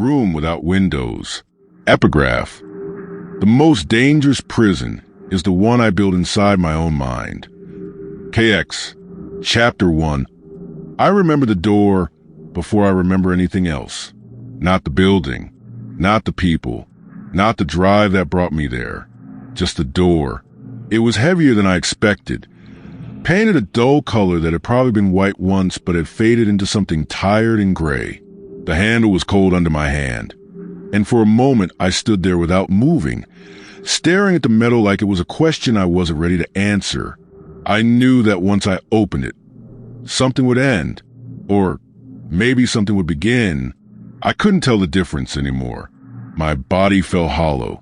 room without windows. Epigraph. The most dangerous prison is the one I build inside my own mind. KX. Chapter 1. I remember the door before I remember anything else. Not the building, not the people, not the drive that brought me there. Just the door. It was heavier than I expected. Painted a dull color that had probably been white once but had faded into something tired and gray. The handle was cold under my hand, and for a moment I stood there without moving, staring at the metal like it was a question I wasn't ready to answer. I knew that once I opened it, something would end, or maybe something would begin. I couldn't tell the difference anymore. My body felt hollow,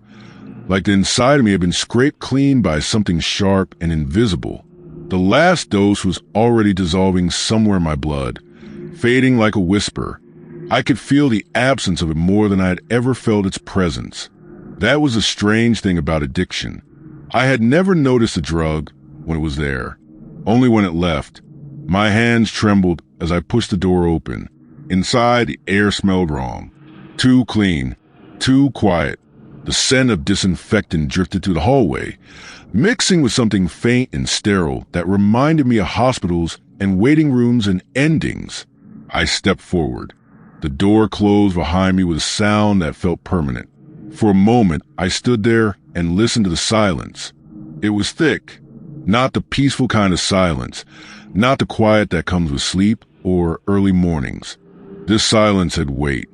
like the inside of me had been scraped clean by something sharp and invisible. The last dose was already dissolving somewhere in my blood, fading like a whisper. I could feel the absence of it more than I had ever felt its presence. That was a strange thing about addiction. I had never noticed a drug when it was there, only when it left. My hands trembled as I pushed the door open. Inside, the air smelled wrong. Too clean, too quiet. The scent of disinfectant drifted through the hallway, mixing with something faint and sterile that reminded me of hospitals and waiting rooms and endings. I stepped forward. The door closed behind me with a sound that felt permanent. For a moment, I stood there and listened to the silence. It was thick, not the peaceful kind of silence, not the quiet that comes with sleep or early mornings. This silence had weight.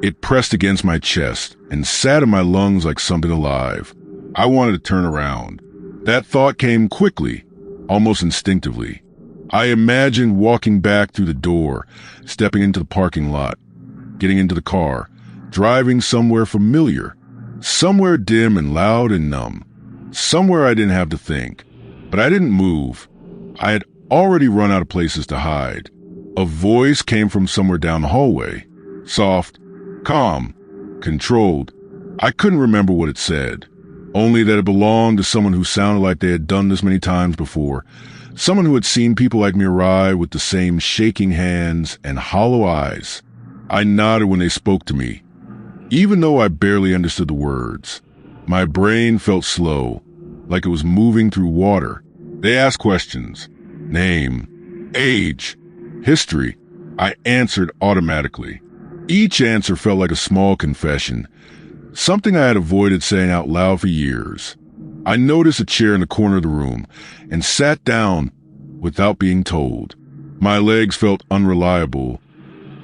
It pressed against my chest and sat in my lungs like something alive. I wanted to turn around. That thought came quickly, almost instinctively. I imagined walking back through the door, stepping into the parking lot, getting into the car, driving somewhere familiar, somewhere dim and loud and numb, somewhere I didn't have to think. But I didn't move. I had already run out of places to hide. A voice came from somewhere down the hallway, soft, calm, controlled. I couldn't remember what it said, only that it belonged to someone who sounded like they had done this many times before, someone who had seen people like me arrive with the same shaking hands and hollow eyes. I nodded when they spoke to me, even though I barely understood the words. My brain felt slow, like it was moving through water. They asked questions. Name, age, history. I answered automatically. Each answer felt like a small confession, something I had avoided saying out loud for years. I noticed a chair in the corner of the room and sat down without being told. My legs felt unreliable,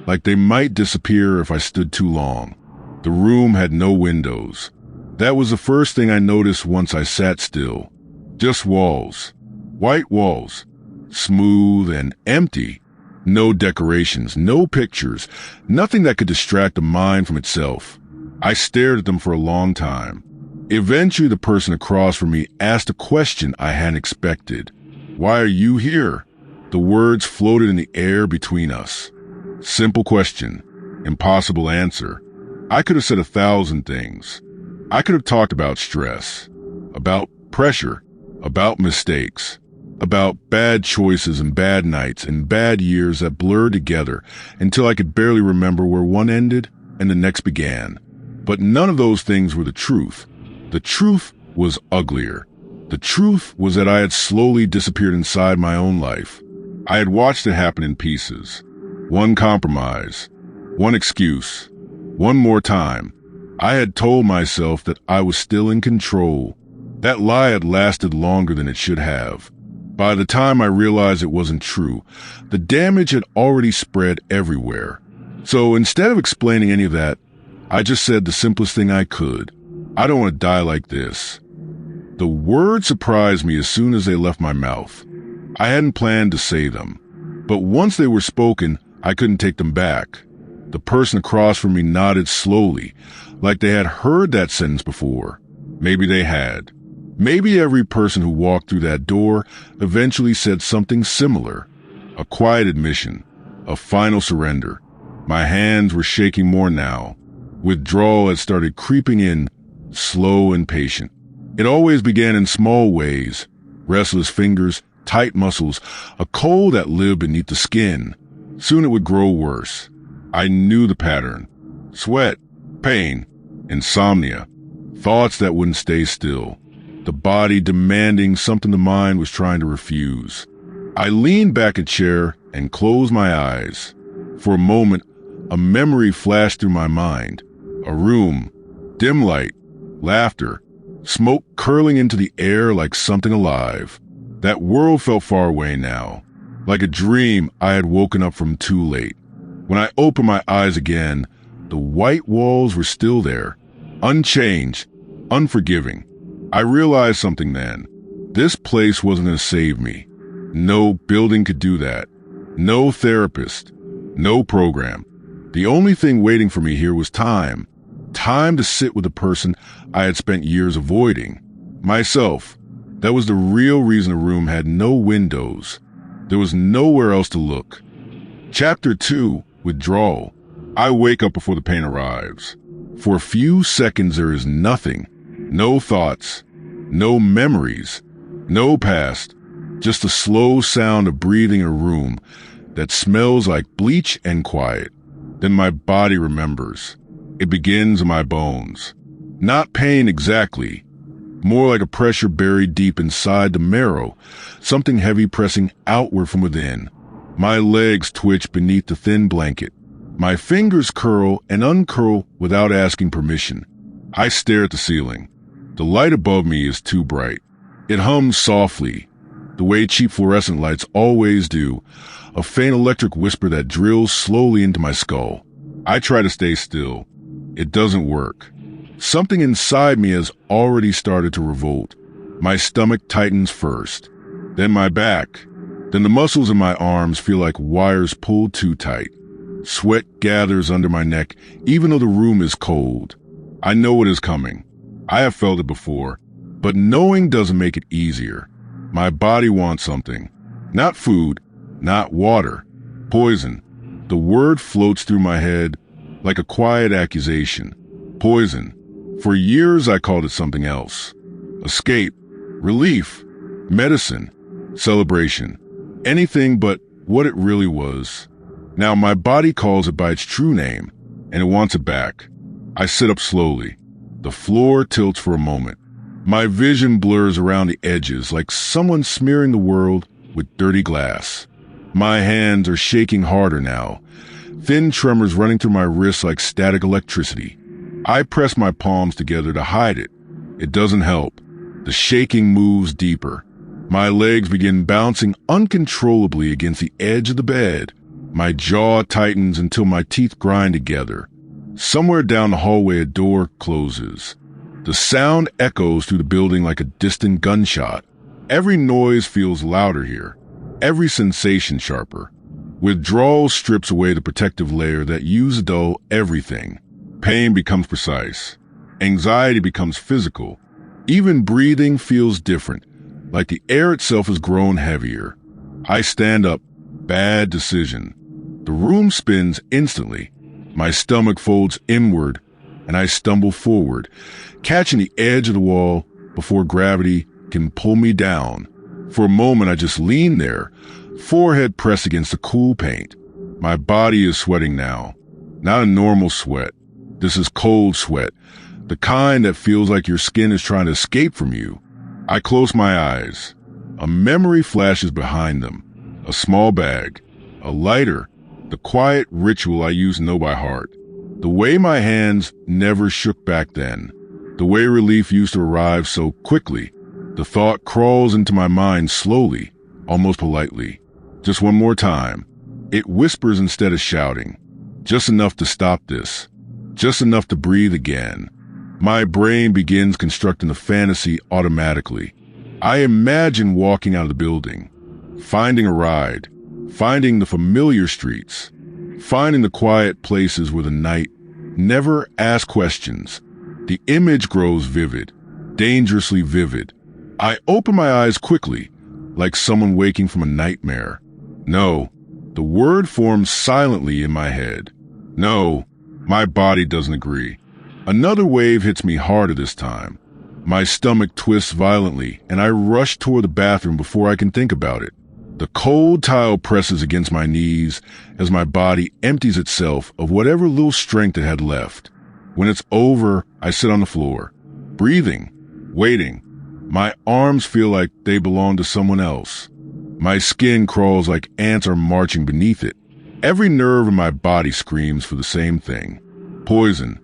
like they might disappear if I stood too long. The room had no windows. That was the first thing I noticed once I sat still. Just walls. White walls. Smooth and empty. No decorations, no pictures, nothing that could distract the mind from itself. I stared at them for a long time. Eventually, the person across from me asked a question I hadn't expected. Why are you here? The words floated in the air between us. Simple question. Impossible answer. I could have said 1,000 things. I could have talked about stress, about pressure, about mistakes, about bad choices and bad nights and bad years that blurred together until I could barely remember where one ended and the next began. But none of those things were the truth. The truth was uglier. The truth was that I had slowly disappeared inside my own life. I had watched it happen in pieces. One compromise, one excuse, one more time. I had told myself that I was still in control. That lie had lasted longer than it should have. By the time I realized it wasn't true, the damage had already spread everywhere. So instead of explaining any of that, I just said the simplest thing I could. I don't want to die like this. The words surprised me as soon as they left my mouth. I hadn't planned to say them, but once they were spoken, I couldn't take them back. The person across from me nodded slowly, like they had heard that sentence before. Maybe they had. Maybe every person who walked through that door eventually said something similar. A quiet admission, a final surrender. My hands were shaking more now. Withdrawal had started creeping in, slow and patient. It always began in small ways. Restless fingers, tight muscles, a cold that lived beneath the skin. Soon it would grow worse. I knew the pattern. Sweat, Pain, insomnia, thoughts that wouldn't stay still, the body demanding something the mind was trying to refuse. I leaned back a chair and closed my eyes. For a moment, a memory flashed through my mind. A room, dim light, laughter, smoke curling into the air like something alive. That world felt far away now, like a dream I had woken up from too late. When I opened my eyes again, the white walls were still there, unchanged, unforgiving. I realized something then. This place wasn't going to save me. No building could do that. No therapist. No program. The only thing waiting for me here was time. Time to sit with the person I had spent years avoiding. Myself. That was the real reason the room had no windows. There was nowhere else to look. Chapter 2, Withdrawal. I wake up before the pain arrives. For a few seconds there is nothing. No thoughts. No memories. No past. Just the slow sound of breathing in a room that smells like bleach and quiet. Then my body remembers. It begins in my bones. Not pain exactly. More like a pressure buried deep inside the marrow. Something heavy pressing outward from within. My legs twitch beneath the thin blanket. My fingers curl and uncurl without asking permission. I stare at the ceiling. The light above me is too bright. It hums softly, the way cheap fluorescent lights always do, a faint electric whisper that drills slowly into my skull. I try to stay still. It doesn't work. Something inside me has already started to revolt. My stomach tightens first, then my back, then the muscles in my arms feel like wires pulled too tight. Sweat gathers under my neck, even though the room is cold. I know it is coming. I have felt it before, but knowing doesn't make it easier. My body wants something. Not food, not water. Poison. The word floats through my head like a quiet accusation. Poison. For years I called it something else. Escape. Relief. Medicine. Celebration. Anything but what it really was. Now my body calls it by its true name, and it wants it back. I sit up slowly. The floor tilts for a moment. My vision blurs around the edges like someone smearing the world with dirty glass. My hands are shaking harder now, thin tremors running through my wrists like static electricity. I press my palms together to hide it. It doesn't help. The shaking moves deeper. My legs begin bouncing uncontrollably against the edge of the bed. My jaw tightens until my teeth grind together. Somewhere down the hallway a door closes. The sound echoes through the building like a distant gunshot. Every noise feels louder here. Every sensation sharper. Withdrawal strips away the protective layer that used to dull everything. Pain becomes precise. Anxiety becomes physical. Even breathing feels different, like the air itself has grown heavier. I stand up. Bad decision. The room spins instantly. My stomach folds inward, and I stumble forward, catching the edge of the wall before gravity can pull me down. For a moment, I just lean there, forehead pressed against the cool paint. My body is sweating now. Not a normal sweat. This is cold sweat, the kind that feels like your skin is trying to escape from you. I close my eyes. A memory flashes behind them. A small bag. A lighter. The quiet ritual I used to know by heart. The way my hands never shook back then. The way relief used to arrive so quickly. The thought crawls into my mind slowly, almost politely. Just one more time. It whispers instead of shouting. Just enough to stop this. Just enough to breathe again. My brain begins constructing the fantasy automatically. I imagine walking out of the building, finding a ride, finding the familiar streets, finding the quiet places where the night never asks questions. The image grows vivid, dangerously vivid. I open my eyes quickly, like someone waking from a nightmare. No, the word forms silently in my head. No, my body doesn't agree. Another wave hits me harder this time. My stomach twists violently, and I rush toward the bathroom before I can think about it. The cold tile presses against my knees as my body empties itself of whatever little strength it had left. When it's over, I sit on the floor, breathing, waiting. My arms feel like they belong to someone else. My skin crawls like ants are marching beneath it. Every nerve in my body screams for the same thing: poison.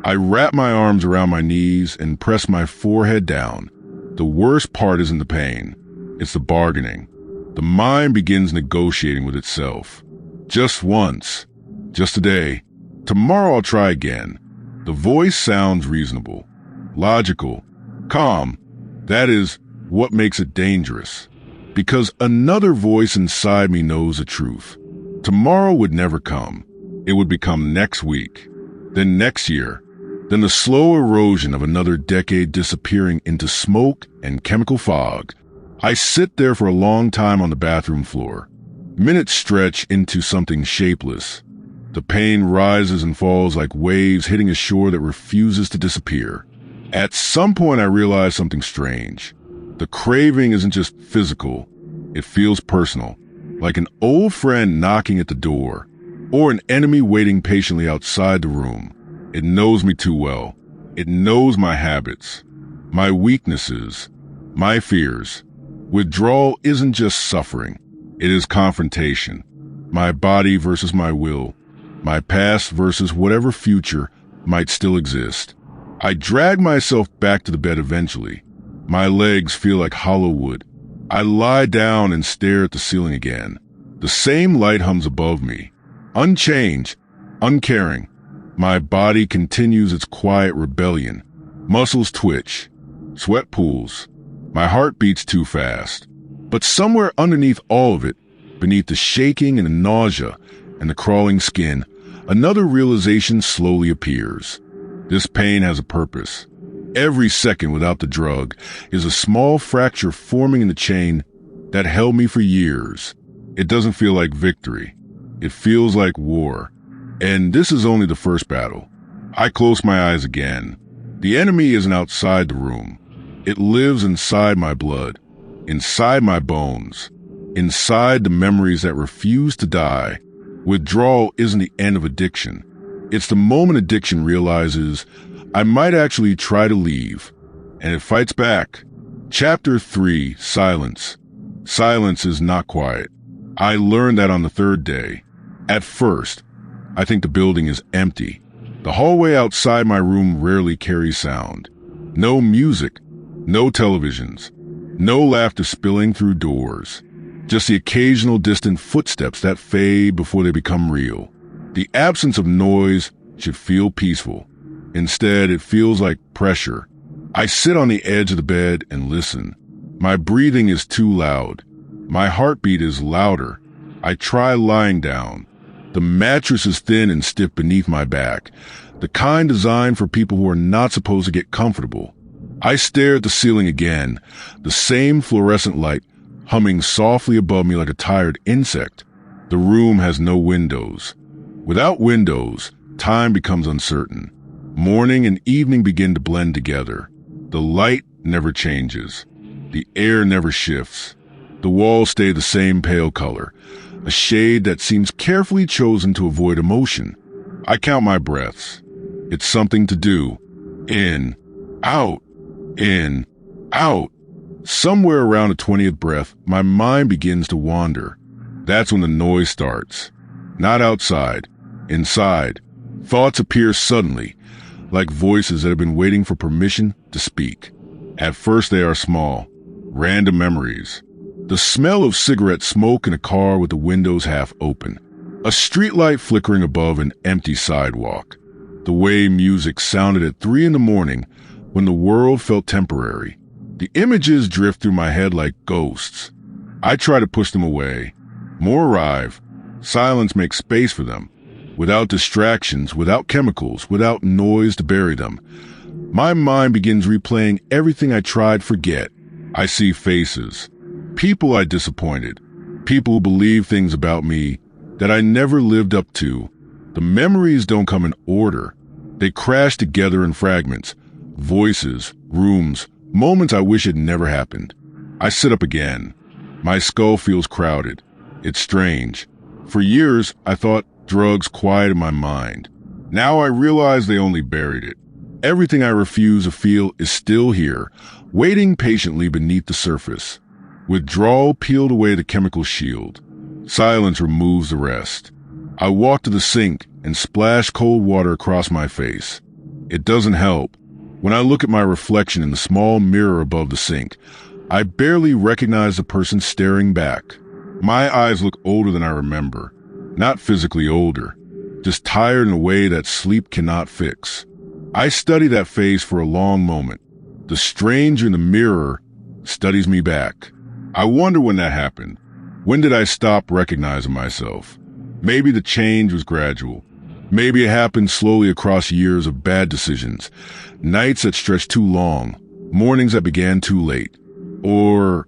I wrap my arms around my knees and press my forehead down. The worst part isn't the pain. It's the bargaining. The mind begins negotiating with itself. Just once. Just today. Tomorrow I'll try again. The voice sounds reasonable, logical, calm. That is what makes it dangerous. Because another voice inside me knows the truth. Tomorrow would never come. It would become next week, then next year, then the slow erosion of another decade disappearing into smoke and chemical fog. I sit there for a long time on the bathroom floor. Minutes stretch into something shapeless. The pain rises and falls like waves hitting a shore that refuses to disappear. At some point I realize something strange. The craving isn't just physical. It feels personal, like an old friend knocking at the door, or an enemy waiting patiently outside the room. It knows me too well. It knows my habits, my weaknesses, my fears. Withdrawal isn't just suffering. It is confrontation. My body versus my will. My past versus whatever future might still exist. I drag myself back to the bed eventually. My legs feel like hollow wood. I lie down and stare at the ceiling again. The same light hums above me. Unchanged, uncaring. My body continues its quiet rebellion. Muscles twitch. Sweat pools. My heart beats too fast. But somewhere underneath all of it, beneath the shaking and the nausea and the crawling skin, another realization slowly appears. This pain has a purpose. Every second without the drug is a small fracture forming in the chain that held me for years. It doesn't feel like victory. It feels like war. And this is only the first battle. I close my eyes again. The enemy isn't outside the room. It lives inside my blood, inside my bones, inside the memories that refuse to die. Withdrawal isn't the end of addiction. It's the moment addiction realizes I might actually try to leave, and it fights back. Chapter 3, Silence. Silence is not quiet. I learned that on the third day. At first, I think the building is empty. The hallway outside my room rarely carries sound. No music, no televisions, no laughter spilling through doors. Just the occasional distant footsteps that fade before they become real. The absence of noise should feel peaceful. Instead, it feels like pressure. I sit on the edge of the bed and listen. My breathing is too loud. My heartbeat is louder. I try lying down. The mattress is thin and stiff beneath my back, the kind designed for people who are not supposed to get comfortable. I stare at the ceiling again, the same fluorescent light humming softly above me like a tired insect. The room has no windows. Without windows, time becomes uncertain. Morning and evening begin to blend together. The light never changes. The air never shifts. The walls stay the same pale color, a shade that seems carefully chosen to avoid emotion. I count my breaths. It's something to do. In, out, in, out. Somewhere around the 20th breath, my mind begins to wander. That's when the noise starts. Not outside, inside. Thoughts appear suddenly, like voices that have been waiting for permission to speak. At first they are small, random memories. The smell of cigarette smoke in a car with the windows half open. A streetlight flickering above an empty sidewalk. The way music sounded at 3 a.m. when the world felt temporary. The images drift through my head like ghosts. I try to push them away. More arrive. Silence makes space for them. Without distractions, without chemicals, without noise to bury them. My mind begins replaying everything I tried to forget. I see faces. People I disappointed. People who believe things about me that I never lived up to. The memories don't come in order. They crash together in fragments. Voices, rooms, moments I wish had never happened. I sit up again. My skull feels crowded. It's strange. For years, I thought drugs quieted my mind. Now I realize they only buried it. Everything I refuse to feel is still here, waiting patiently beneath the surface. Withdrawal peeled away the chemical shield. Silence removes the rest. I walk to the sink and splash cold water across my face. It doesn't help. When I look at my reflection in the small mirror above the sink, I barely recognize the person staring back. My eyes look older than I remember. Not physically older, just tired in a way that sleep cannot fix. I study that face for a long moment. The stranger in the mirror studies me back. I wonder when that happened. When did I stop recognizing myself? Maybe the change was gradual. Maybe it happened slowly across years of bad decisions, nights that stretched too long, mornings that began too late. Or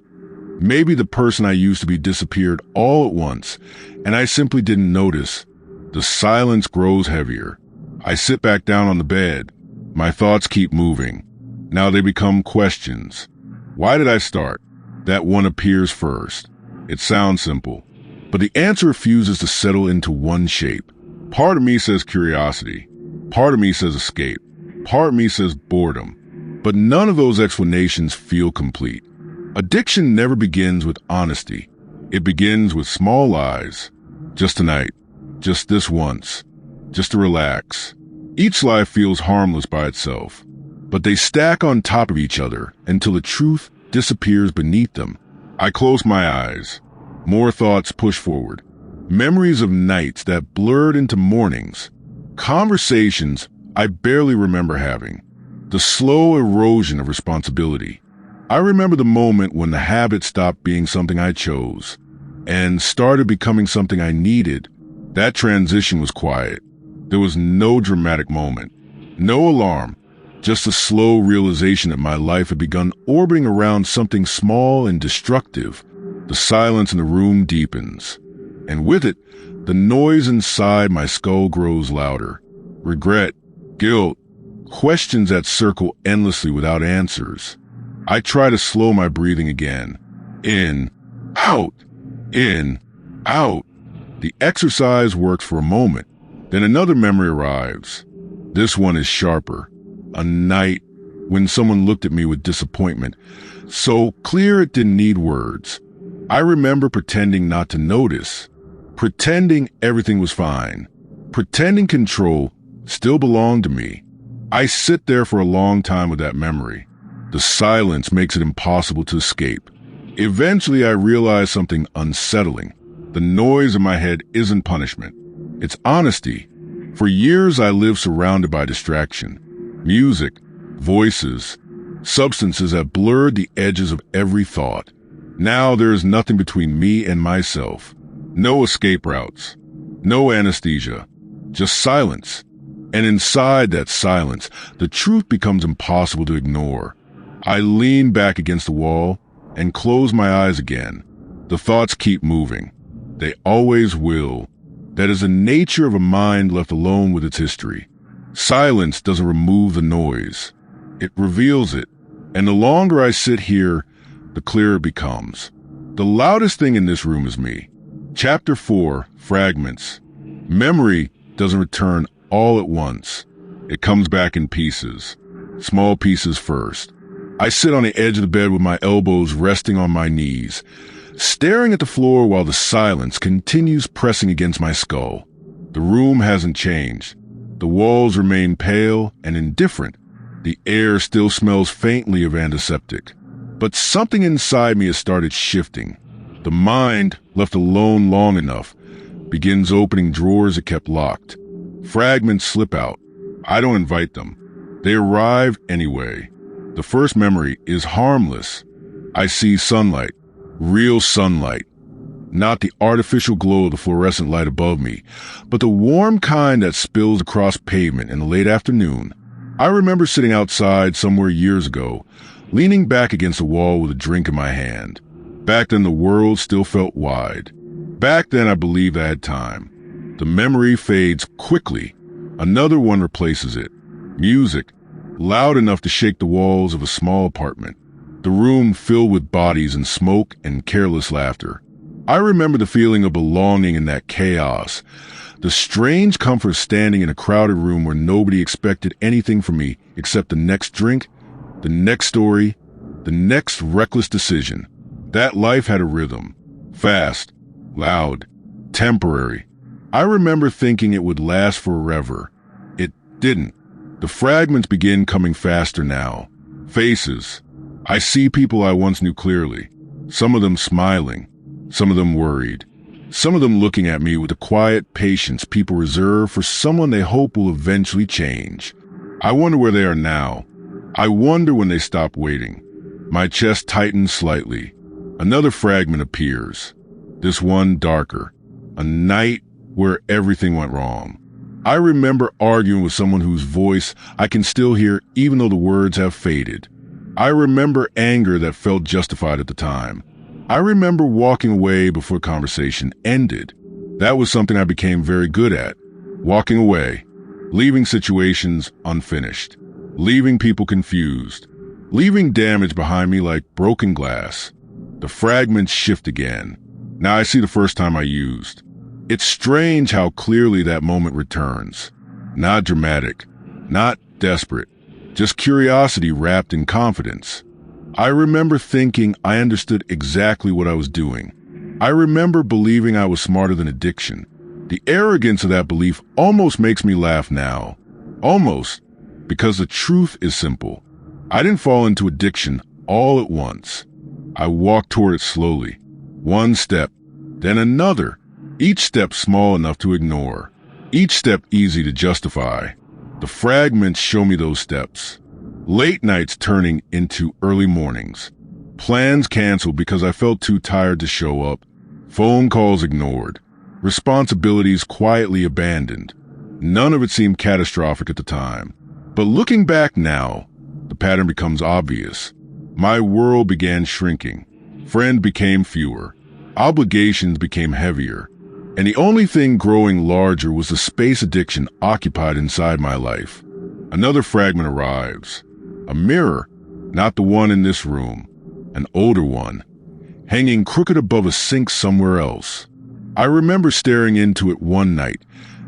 maybe the person I used to be disappeared all at once, and I simply didn't notice. The silence grows heavier. I sit back down on the bed. My thoughts keep moving. Now they become questions. Why did I start? That one appears first. It sounds simple, but the answer refuses to settle into one shape. Part of me says curiosity. Part of me says escape. Part of me says boredom. But none of those explanations feel complete. Addiction never begins with honesty. It begins with small lies. Just tonight. Just this once. Just to relax. Each lie feels harmless by itself, but they stack on top of each other until the truth disappears beneath them. I close my eyes. More thoughts push forward. Memories of nights that blurred into mornings. Conversations I barely remember having. The slow erosion of responsibility. I remember the moment when the habit stopped being something I chose and started becoming something I needed. That transition was quiet. There was no dramatic moment, no alarm, just a slow realization that my life had begun orbiting around something small and destructive. The silence in the room deepens, and with it, the noise inside my skull grows louder. Regret, guilt, questions that circle endlessly without answers. I try to slow my breathing again. In, out, in, out. The exercise works for a moment. Then another memory arrives. This one is sharper. A night when someone looked at me with disappointment, so clear it didn't need words. I remember pretending not to notice, pretending everything was fine, pretending control still belonged to me. I sit there for a long time with that memory. The silence makes it impossible to escape. Eventually, I realize something unsettling. The noise in my head isn't punishment. It's honesty. For years, I lived surrounded by distraction. Music, voices, substances that blurred the edges of every thought. Now there is nothing between me and myself. No escape routes. No anesthesia. Just silence. And inside that silence, the truth becomes impossible to ignore. I lean back against the wall and close my eyes again. The thoughts keep moving. They always will. That is the nature of a mind left alone with its history. Silence doesn't remove the noise. It reveals it. And the longer I sit here, the clearer it becomes. The loudest thing in this room is me. Chapter 4, Fragments. Memory doesn't return all at once. It comes back in pieces. Small pieces first. I sit on the edge of the bed with my elbows resting on my knees, staring at the floor while the silence continues pressing against my skull. The room hasn't changed. The walls remain pale and indifferent. The air still smells faintly of antiseptic. But something inside me has started shifting. The mind, left alone long enough, begins opening drawers it kept locked. Fragments slip out. I don't invite them. They arrive anyway. The first memory is harmless. I see sunlight. Real sunlight. Not the artificial glow of the fluorescent light above me, but the warm kind that spills across pavement in the late afternoon. I remember sitting outside somewhere years ago, leaning back against the wall with a drink in my hand. Back then the world still felt wide. Back then I believed I had time. The memory fades quickly. Another one replaces it. Music, loud enough to shake the walls of a small apartment. The room filled with bodies and smoke and careless laughter. I remember the feeling of belonging in that chaos, the strange comfort of standing in a crowded room where nobody expected anything from me except the next drink, the next story, the next reckless decision. That life had a rhythm. Fast, loud, temporary. I remember thinking it would last forever. It didn't. The fragments begin coming faster now. Faces. I see people I once knew clearly. Some of them smiling. Some of them worried. Some of them looking at me with the quiet patience people reserve for someone they hope will eventually change. I wonder where they are now. I wonder when they stop waiting. My chest tightens slightly. Another fragment appears. This one darker. A night where everything went wrong. I remember arguing with someone whose voice I can still hear even though the words have faded. I remember anger that felt justified at the time. I remember walking away before conversation ended. That was something I became very good at. Walking away. Leaving situations unfinished. Leaving people confused. Leaving damage behind me like broken glass. The fragments shift again. Now I see the first time I used. It's strange how clearly that moment returns. Not dramatic. Not desperate. Just curiosity wrapped in confidence. I remember thinking I understood exactly what I was doing. I remember believing I was smarter than addiction. The arrogance of that belief almost makes me laugh now. Almost. Because the truth is simple. I didn't fall into addiction all at once. I walked toward it slowly. One step, then another. Each step small enough to ignore. Each step easy to justify. The fragments show me those steps. Late nights turning into early mornings. Plans canceled because I felt too tired to show up. Phone calls ignored. Responsibilities quietly abandoned. None of it seemed catastrophic at the time. But looking back now, the pattern becomes obvious. My world began shrinking. Friends became fewer. Obligations became heavier. And the only thing growing larger was the space addiction occupied inside my life. Another fragment arrives. A mirror, not the one in this room. An older one, hanging crooked above a sink somewhere else. I remember staring into it one night,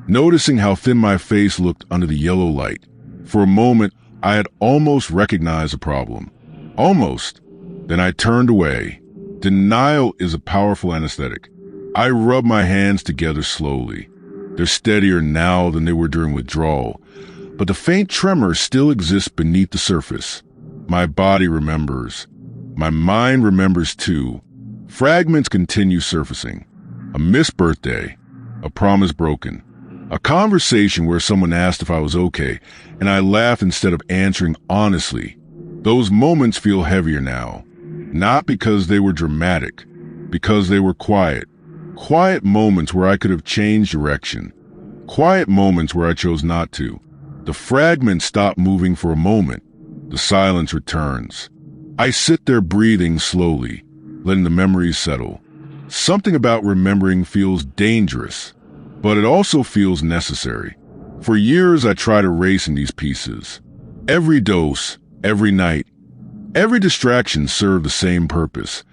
noticing how thin my face looked under the yellow light. For a moment, I had almost recognized the problem. Almost. Then I turned away. Denial is a powerful anesthetic. I rub my hands together slowly. They're steadier now than they were during withdrawal, but the faint tremor still exists beneath the surface. My body remembers. My mind remembers too. Fragments continue surfacing. A missed birthday. A promise broken. A conversation where someone asked if I was okay, and I laughed instead of answering honestly. Those moments feel heavier now. Not because they were dramatic, because they were quiet. Quiet moments where I could have changed direction. Quiet moments where I chose not to. The fragments stop moving for a moment. The silence returns. I sit there breathing slowly, letting the memories settle. Something about remembering feels dangerous, but it also feels necessary. For years I tried erasing these pieces. Every dose, every night, every distraction served the same purpose.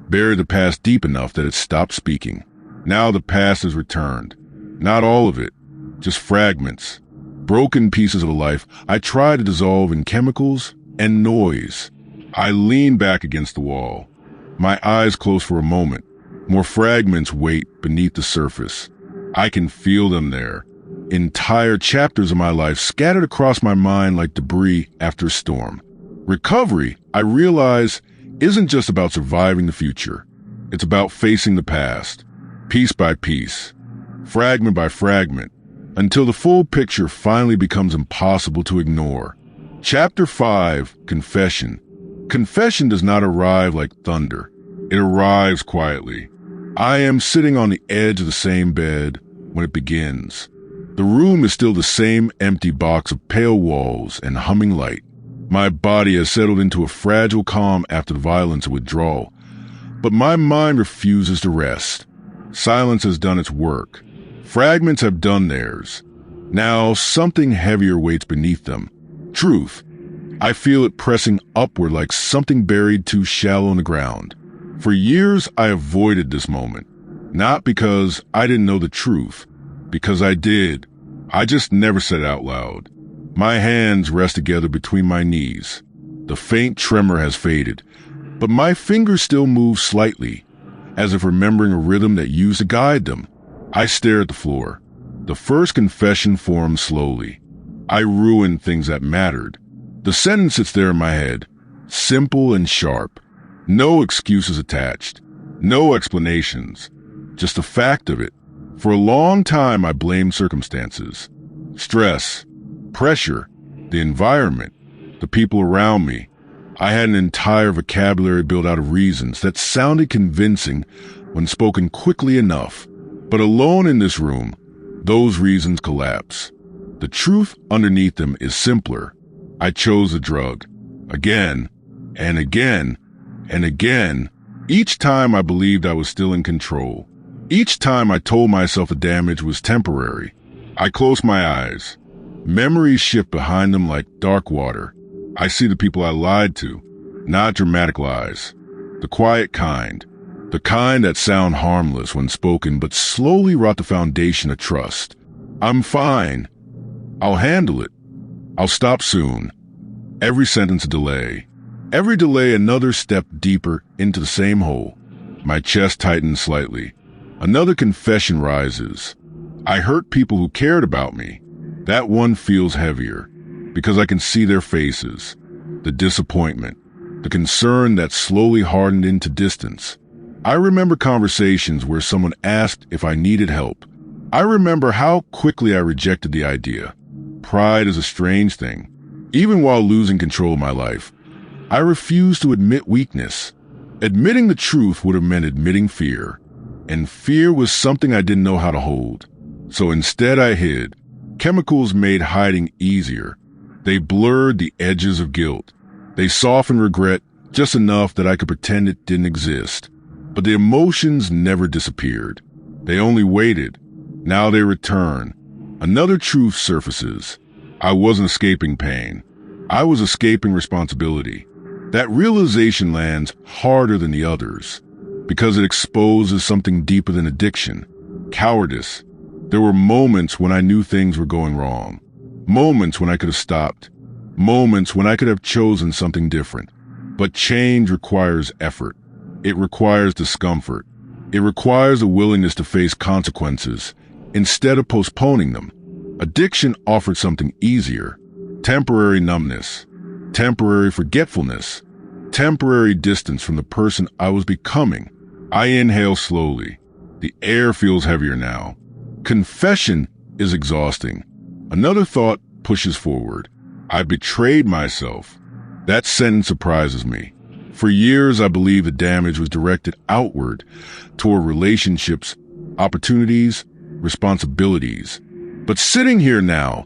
Bury the past deep enough that it stopped speaking. Now the past has returned. Not all of it, just fragments. Broken pieces of a life I try to dissolve in chemicals and noise. I lean back against the wall. My eyes close for a moment. More fragments wait beneath the surface. I can feel them there. Entire chapters of my life scattered across my mind like debris after a storm. Recovery, I realize, isn't just about surviving the future. It's about facing the past, piece by piece, fragment by fragment, until the full picture finally becomes impossible to ignore. Chapter 5, Confession. Confession does not arrive like thunder. It arrives quietly. I am sitting on the edge of the same bed when it begins. The room is still the same empty box of pale walls and humming light. My body has settled into a fragile calm after the violence of withdrawal, but my mind refuses to rest. Silence has done its work. Fragments have done theirs. Now something heavier waits beneath them. Truth. I feel it pressing upward like something buried too shallow in the ground. For years, I avoided this moment. Not because I didn't know the truth, because I did. I just never said it out loud. My hands rest together between my knees. The faint tremor has faded, but my fingers still move slightly, as if remembering a rhythm that used to guide them. I stare at the floor. The first confession forms slowly. I ruined things that mattered. The sentence sits there in my head, simple and sharp. No excuses attached. No explanations. Just the fact of it. For a long time, I blamed circumstances. Stress, pressure, the environment, the people around me. I had an entire vocabulary built out of reasons that sounded convincing when spoken quickly enough. But alone in this room, those reasons collapse. The truth underneath them is simpler. I chose the drug. Again, and again, and again. Each time I believed I was still in control. Each time I told myself the damage was temporary. I close my eyes. Memories shift behind them like dark water. I see the people I lied to, not dramatic lies. The quiet kind. The kind that sound harmless when spoken but slowly rot the foundation of trust. I'm fine. I'll handle it. I'll stop soon. Every sentence a delay. Every delay another step deeper into the same hole. My chest tightens slightly. Another confession rises. I hurt people who cared about me. That one feels heavier, because I can see their faces. The disappointment. The concern that slowly hardened into distance. I remember conversations where someone asked if I needed help. I remember how quickly I rejected the idea. Pride is a strange thing. Even while losing control of my life, I refused to admit weakness. Admitting the truth would have meant admitting fear. And fear was something I didn't know how to hold. So instead I hid. Chemicals made hiding easier. They blurred the edges of guilt. They softened regret just enough that I could pretend it didn't exist. But the emotions never disappeared. They only waited. Now they return. Another truth surfaces. I wasn't escaping pain. I was escaping responsibility. That realization lands harder than the others, because it exposes something deeper than addiction. Cowardice. There were moments when I knew things were going wrong. Moments when I could have stopped. Moments when I could have chosen something different. But change requires effort. It requires discomfort. It requires a willingness to face consequences instead of postponing them. Addiction offered something easier. Temporary numbness. Temporary forgetfulness. Temporary distance from the person I was becoming. I inhale slowly. The air feels heavier now. Confession is exhausting. Another thought pushes forward. I betrayed myself. That sentence surprises me. For years, I believed the damage was directed outward, toward relationships, opportunities, responsibilities. But sitting here now,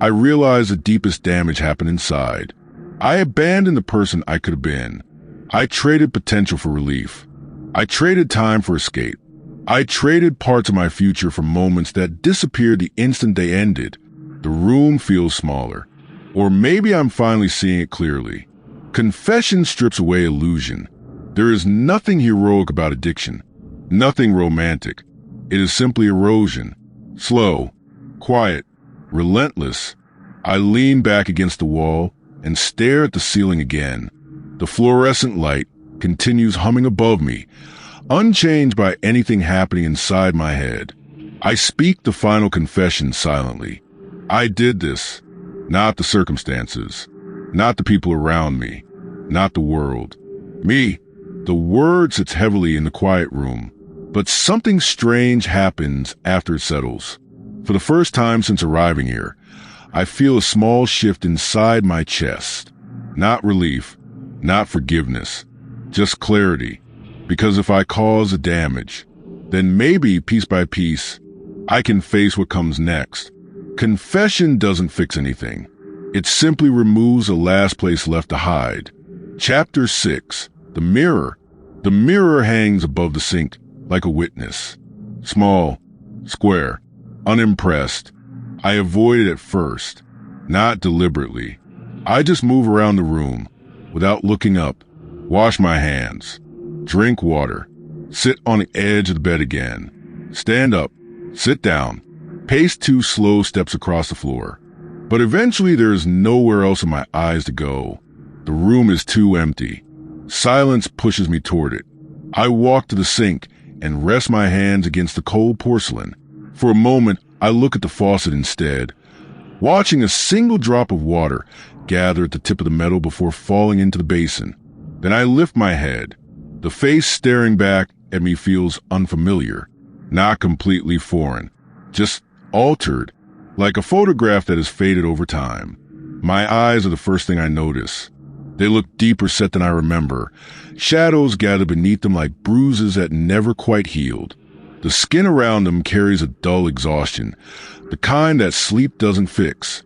I realize the deepest damage happened inside. I abandoned the person I could have been. I traded potential for relief. I traded time for escape. I traded parts of my future for moments that disappeared the instant they ended. The room feels smaller. Or maybe I'm finally seeing it clearly. Confession strips away illusion. There is nothing heroic about addiction. Nothing romantic. It is simply erosion. Slow, quiet, relentless. I lean back against the wall and stare at the ceiling again. The fluorescent light continues humming above me, unchanged by anything happening inside my head. I speak the final confession silently. I did this, not the circumstances, not the people around me, not the world. Me. The word sits heavily in the quiet room, but something strange happens after it settles. For the first time since arriving here, I feel a small shift inside my chest. Not relief, not forgiveness, just clarity. Because if I cause the damage, then maybe piece by piece, I can face what comes next. Confession doesn't fix anything. It simply removes the last place left to hide. Chapter 6. The Mirror. The mirror hangs above the sink like a witness. Small, square, unimpressed. I avoid it at first, not deliberately. I just move around the room without looking up, wash my hands, drink water, sit on the edge of the bed again, stand up, sit down, pace 2 slow steps across the floor. But eventually there is nowhere else in my eyes to go. The room is too empty. Silence pushes me toward it. I walk to the sink and rest my hands against the cold porcelain. For a moment, I look at the faucet instead, watching a single drop of water gather at the tip of the metal before falling into the basin. Then I lift my head. The face staring back at me feels unfamiliar, not completely foreign, just altered, like a photograph that has faded over time. My eyes are the first thing I notice. They look deeper set than I remember. Shadows gather beneath them like bruises that never quite healed. The skin around them carries a dull exhaustion, the kind that sleep doesn't fix.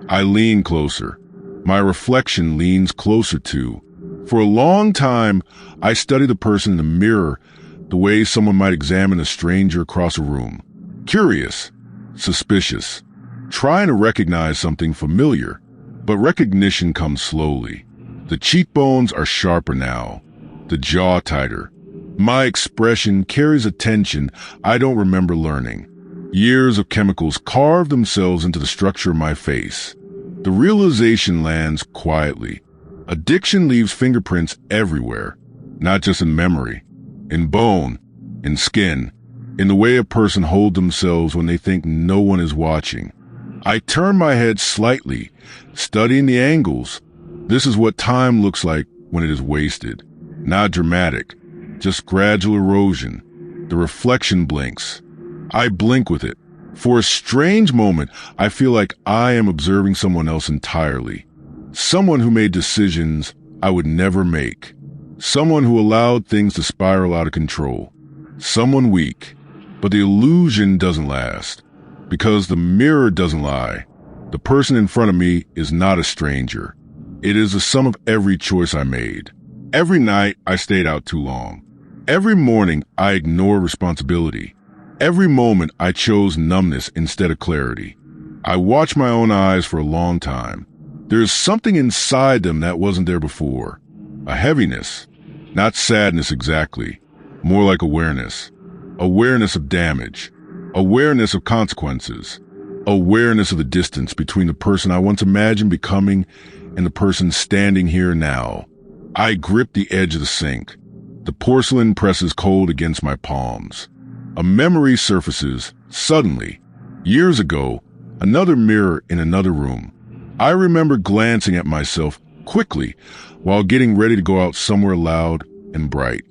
I lean closer. My reflection leans closer too. For a long time, I study the person in the mirror the way someone might examine a stranger across a room. Curious, suspicious, trying to recognize something familiar, but recognition comes slowly. The cheekbones are sharper now, the jaw tighter. My expression carries a tension I don't remember learning. Years of chemicals carve themselves into the structure of my face. The realization lands quietly. Addiction leaves fingerprints everywhere, not just in memory, in bone, in skin, in the way a person holds themselves when they think no one is watching. I turn my head slightly, studying the angles. This is what time looks like when it is wasted. Not dramatic, just gradual erosion. The reflection blinks. I blink with it. For a strange moment, I feel like I am observing someone else entirely. Someone who made decisions I would never make. Someone who allowed things to spiral out of control. Someone weak. But the illusion doesn't last. Because the mirror doesn't lie. The person in front of me is not a stranger. It is the sum of every choice I made. Every night I stayed out too long. Every morning I ignored responsibility. Every moment I chose numbness instead of clarity. I watched my own eyes for a long time. There is something inside them that wasn't there before. A heaviness. Not sadness exactly. More like awareness. Awareness of damage. Awareness of consequences. Awareness of the distance between the person I once imagined becoming and the person standing here now. I grip the edge of the sink. The porcelain presses cold against my palms. A memory surfaces, suddenly. Years ago, another mirror in another room. I remember glancing at myself quickly while getting ready to go out somewhere loud and bright.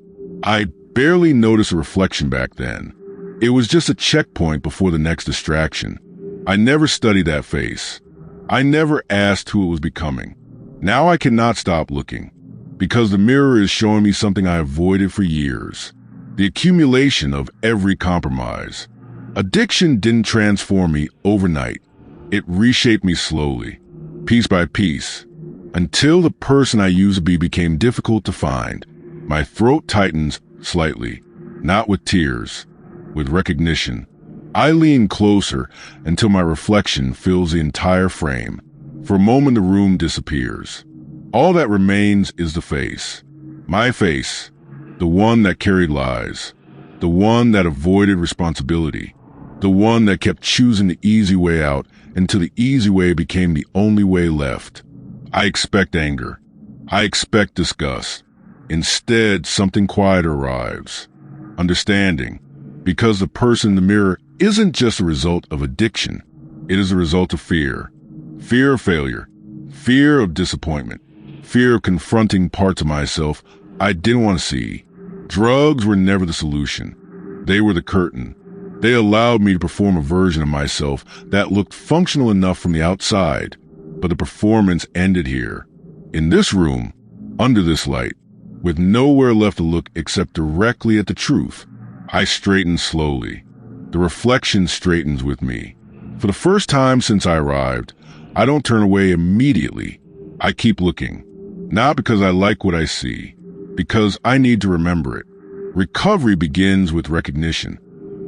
I barely noticed a reflection back then. It was just a checkpoint before the next distraction. I never studied that face. I never asked who it was becoming. Now I cannot stop looking, because the mirror is showing me something I avoided for years. The accumulation of every compromise. Addiction didn't transform me overnight. It reshaped me slowly, piece by piece, until the person I used to be became difficult to find. My throat tightens slightly, not with tears, with recognition. I lean closer until my reflection fills the entire frame. For a moment, the room disappears. All that remains is the face. My face, the one that carried lies, the one that avoided responsibility, the one that kept choosing the easy way out until the easy way became the only way left. I expect anger. I expect disgust. Instead, something quieter arrives. Understanding. Because the person in the mirror isn't just a result of addiction. It is a result of fear. Fear of failure. Fear of disappointment. Fear of confronting parts of myself I didn't want to see. Drugs were never the solution. They were the curtain. They allowed me to perform a version of myself that looked functional enough from the outside, but the performance ended here. In this room, under this light, with nowhere left to look except directly at the truth, I straighten slowly. The reflection straightens with me. For the first time since I arrived, I don't turn away immediately. I keep looking. Not because I like what I see, because I need to remember it. Recovery begins with recognition,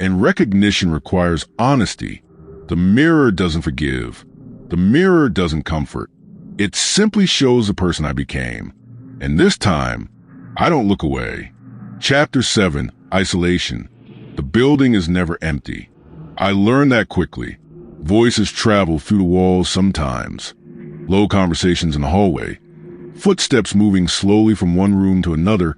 and recognition requires honesty. The mirror doesn't forgive. The mirror doesn't comfort. It simply shows the person I became. And this time, I don't look away. Chapter 7, Isolation. The building is never empty. I learned that quickly. Voices travel through the walls sometimes. Low conversations in the hallway. Footsteps moving slowly from one room to another.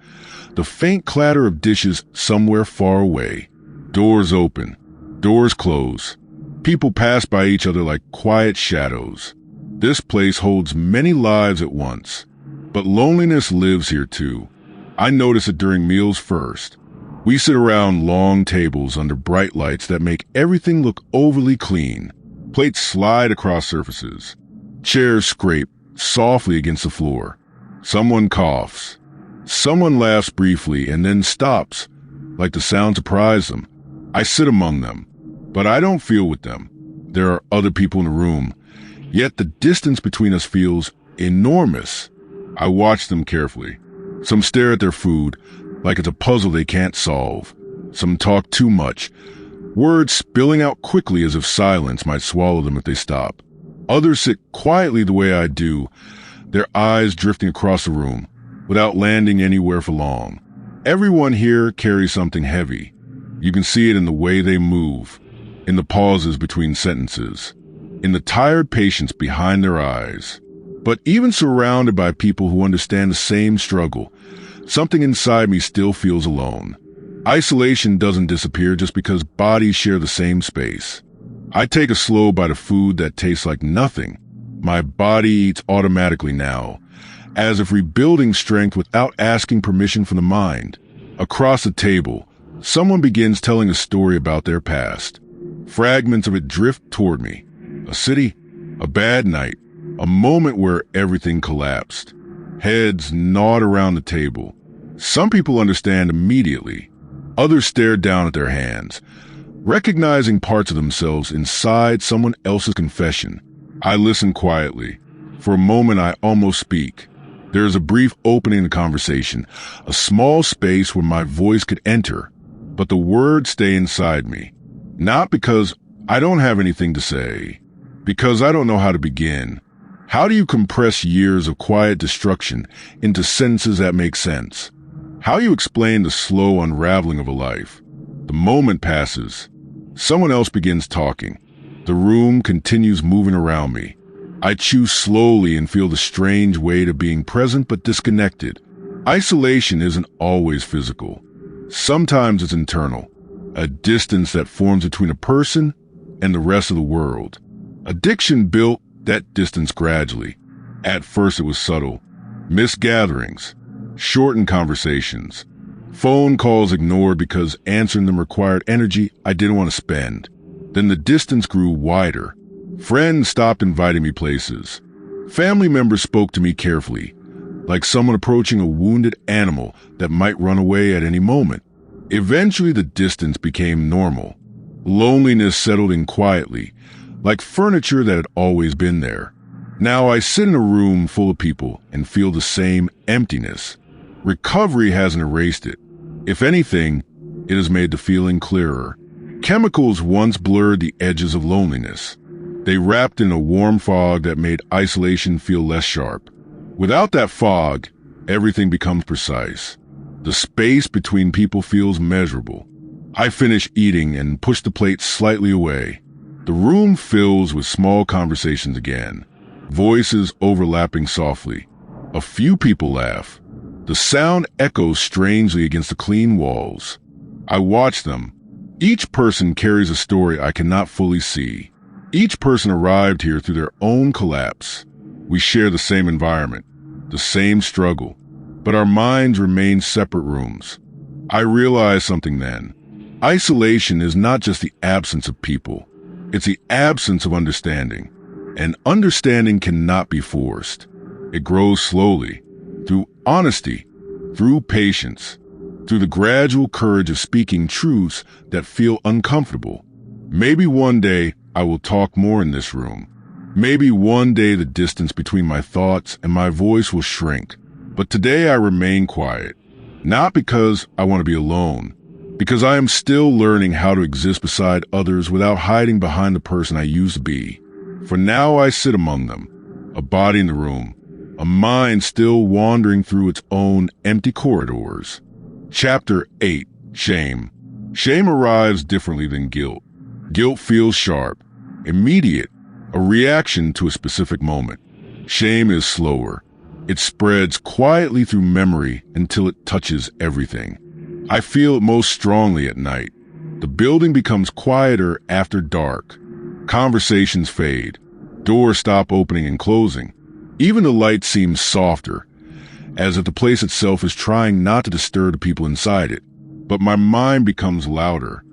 The faint clatter of dishes somewhere far away. Doors open. Doors close. People pass by each other like quiet shadows. This place holds many lives at once. But loneliness lives here too. I notice it during meals first. We sit around long tables under bright lights that make everything look overly clean. Plates slide across surfaces. Chairs scrape softly against the floor. Someone coughs. Someone laughs briefly and then stops, like the sound surprised them. I sit among them, but I don't feel with them. There are other people in the room, yet the distance between us feels enormous. I watch them carefully. Some stare at their food, like it's a puzzle they can't solve. Some talk too much, words spilling out quickly as if silence might swallow them if they stop. Others sit quietly the way I do, their eyes drifting across the room, without landing anywhere for long. Everyone here carries something heavy. You can see it in the way they move, in the pauses between sentences, in the tired patience behind their eyes. But even surrounded by people who understand the same struggle, something inside me still feels alone. Isolation doesn't disappear just because bodies share the same space. I take a slow bite of food that tastes like nothing. My body eats automatically now, as if rebuilding strength without asking permission from the mind. Across the table, someone begins telling a story about their past. Fragments of it drift toward me. A city, a bad night, a moment where everything collapsed. Heads nod around the table. Some people understand immediately. Others stare down at their hands, recognizing parts of themselves inside someone else's confession. I listen quietly. For a moment, I almost speak. There is a brief opening in the conversation, a small space where my voice could enter, but the words stay inside me. Not because I don't have anything to say, because I don't know how to begin. How do you compress years of quiet destruction into sentences that make sense? How do you explain the slow unraveling of a life? The moment passes. Someone else begins talking. The room continues moving around me. I chew slowly and feel the strange weight of being present but disconnected. Isolation isn't always physical. Sometimes it's internal, a distance that forms between a person and the rest of the world. Addiction built that distance gradually. At first it was subtle. Missed gatherings, shortened conversations, phone calls ignored because answering them required energy I didn't want to spend. Then the distance grew wider. Friends stopped inviting me places. Family members spoke to me carefully, like someone approaching a wounded animal that might run away at any moment. Eventually the distance became normal. Loneliness settled in quietly, like furniture that had always been there. Now I sit in a room full of people and feel the same emptiness. Recovery hasn't erased it. If anything, it has made the feeling clearer. Chemicals once blurred the edges of loneliness. They wrapped in a warm fog that made isolation feel less sharp. Without that fog, everything becomes precise. The space between people feels measurable. I finish eating and push the plate slightly away. The room fills with small conversations again, voices overlapping softly. A few people laugh. The sound echoes strangely against the clean walls. I watch them. Each person carries a story I cannot fully see. Each person arrived here through their own collapse. We share the same environment, the same struggle, but our minds remain separate rooms. I realized something then. Isolation is not just the absence of people. It's the absence of understanding. And understanding cannot be forced. It grows slowly, through honesty, through patience, through the gradual courage of speaking truths that feel uncomfortable. Maybe one day I will talk more in this room. Maybe one day the distance between my thoughts and my voice will shrink. But today I remain quiet, not because I want to be alone, because I am still learning how to exist beside others without hiding behind the person I used to be. For now I sit among them, a body in the room, a mind still wandering through its own empty corridors. Chapter 8. Shame. Shame arrives differently than guilt. Guilt feels sharp, immediate, a reaction to a specific moment. Shame is slower. It spreads quietly through memory until it touches everything. I feel it most strongly at night. The building becomes quieter after dark. Conversations fade. Doors stop opening and closing. Even the light seems softer, as if the place itself is trying not to disturb the people inside it. But my mind becomes louder.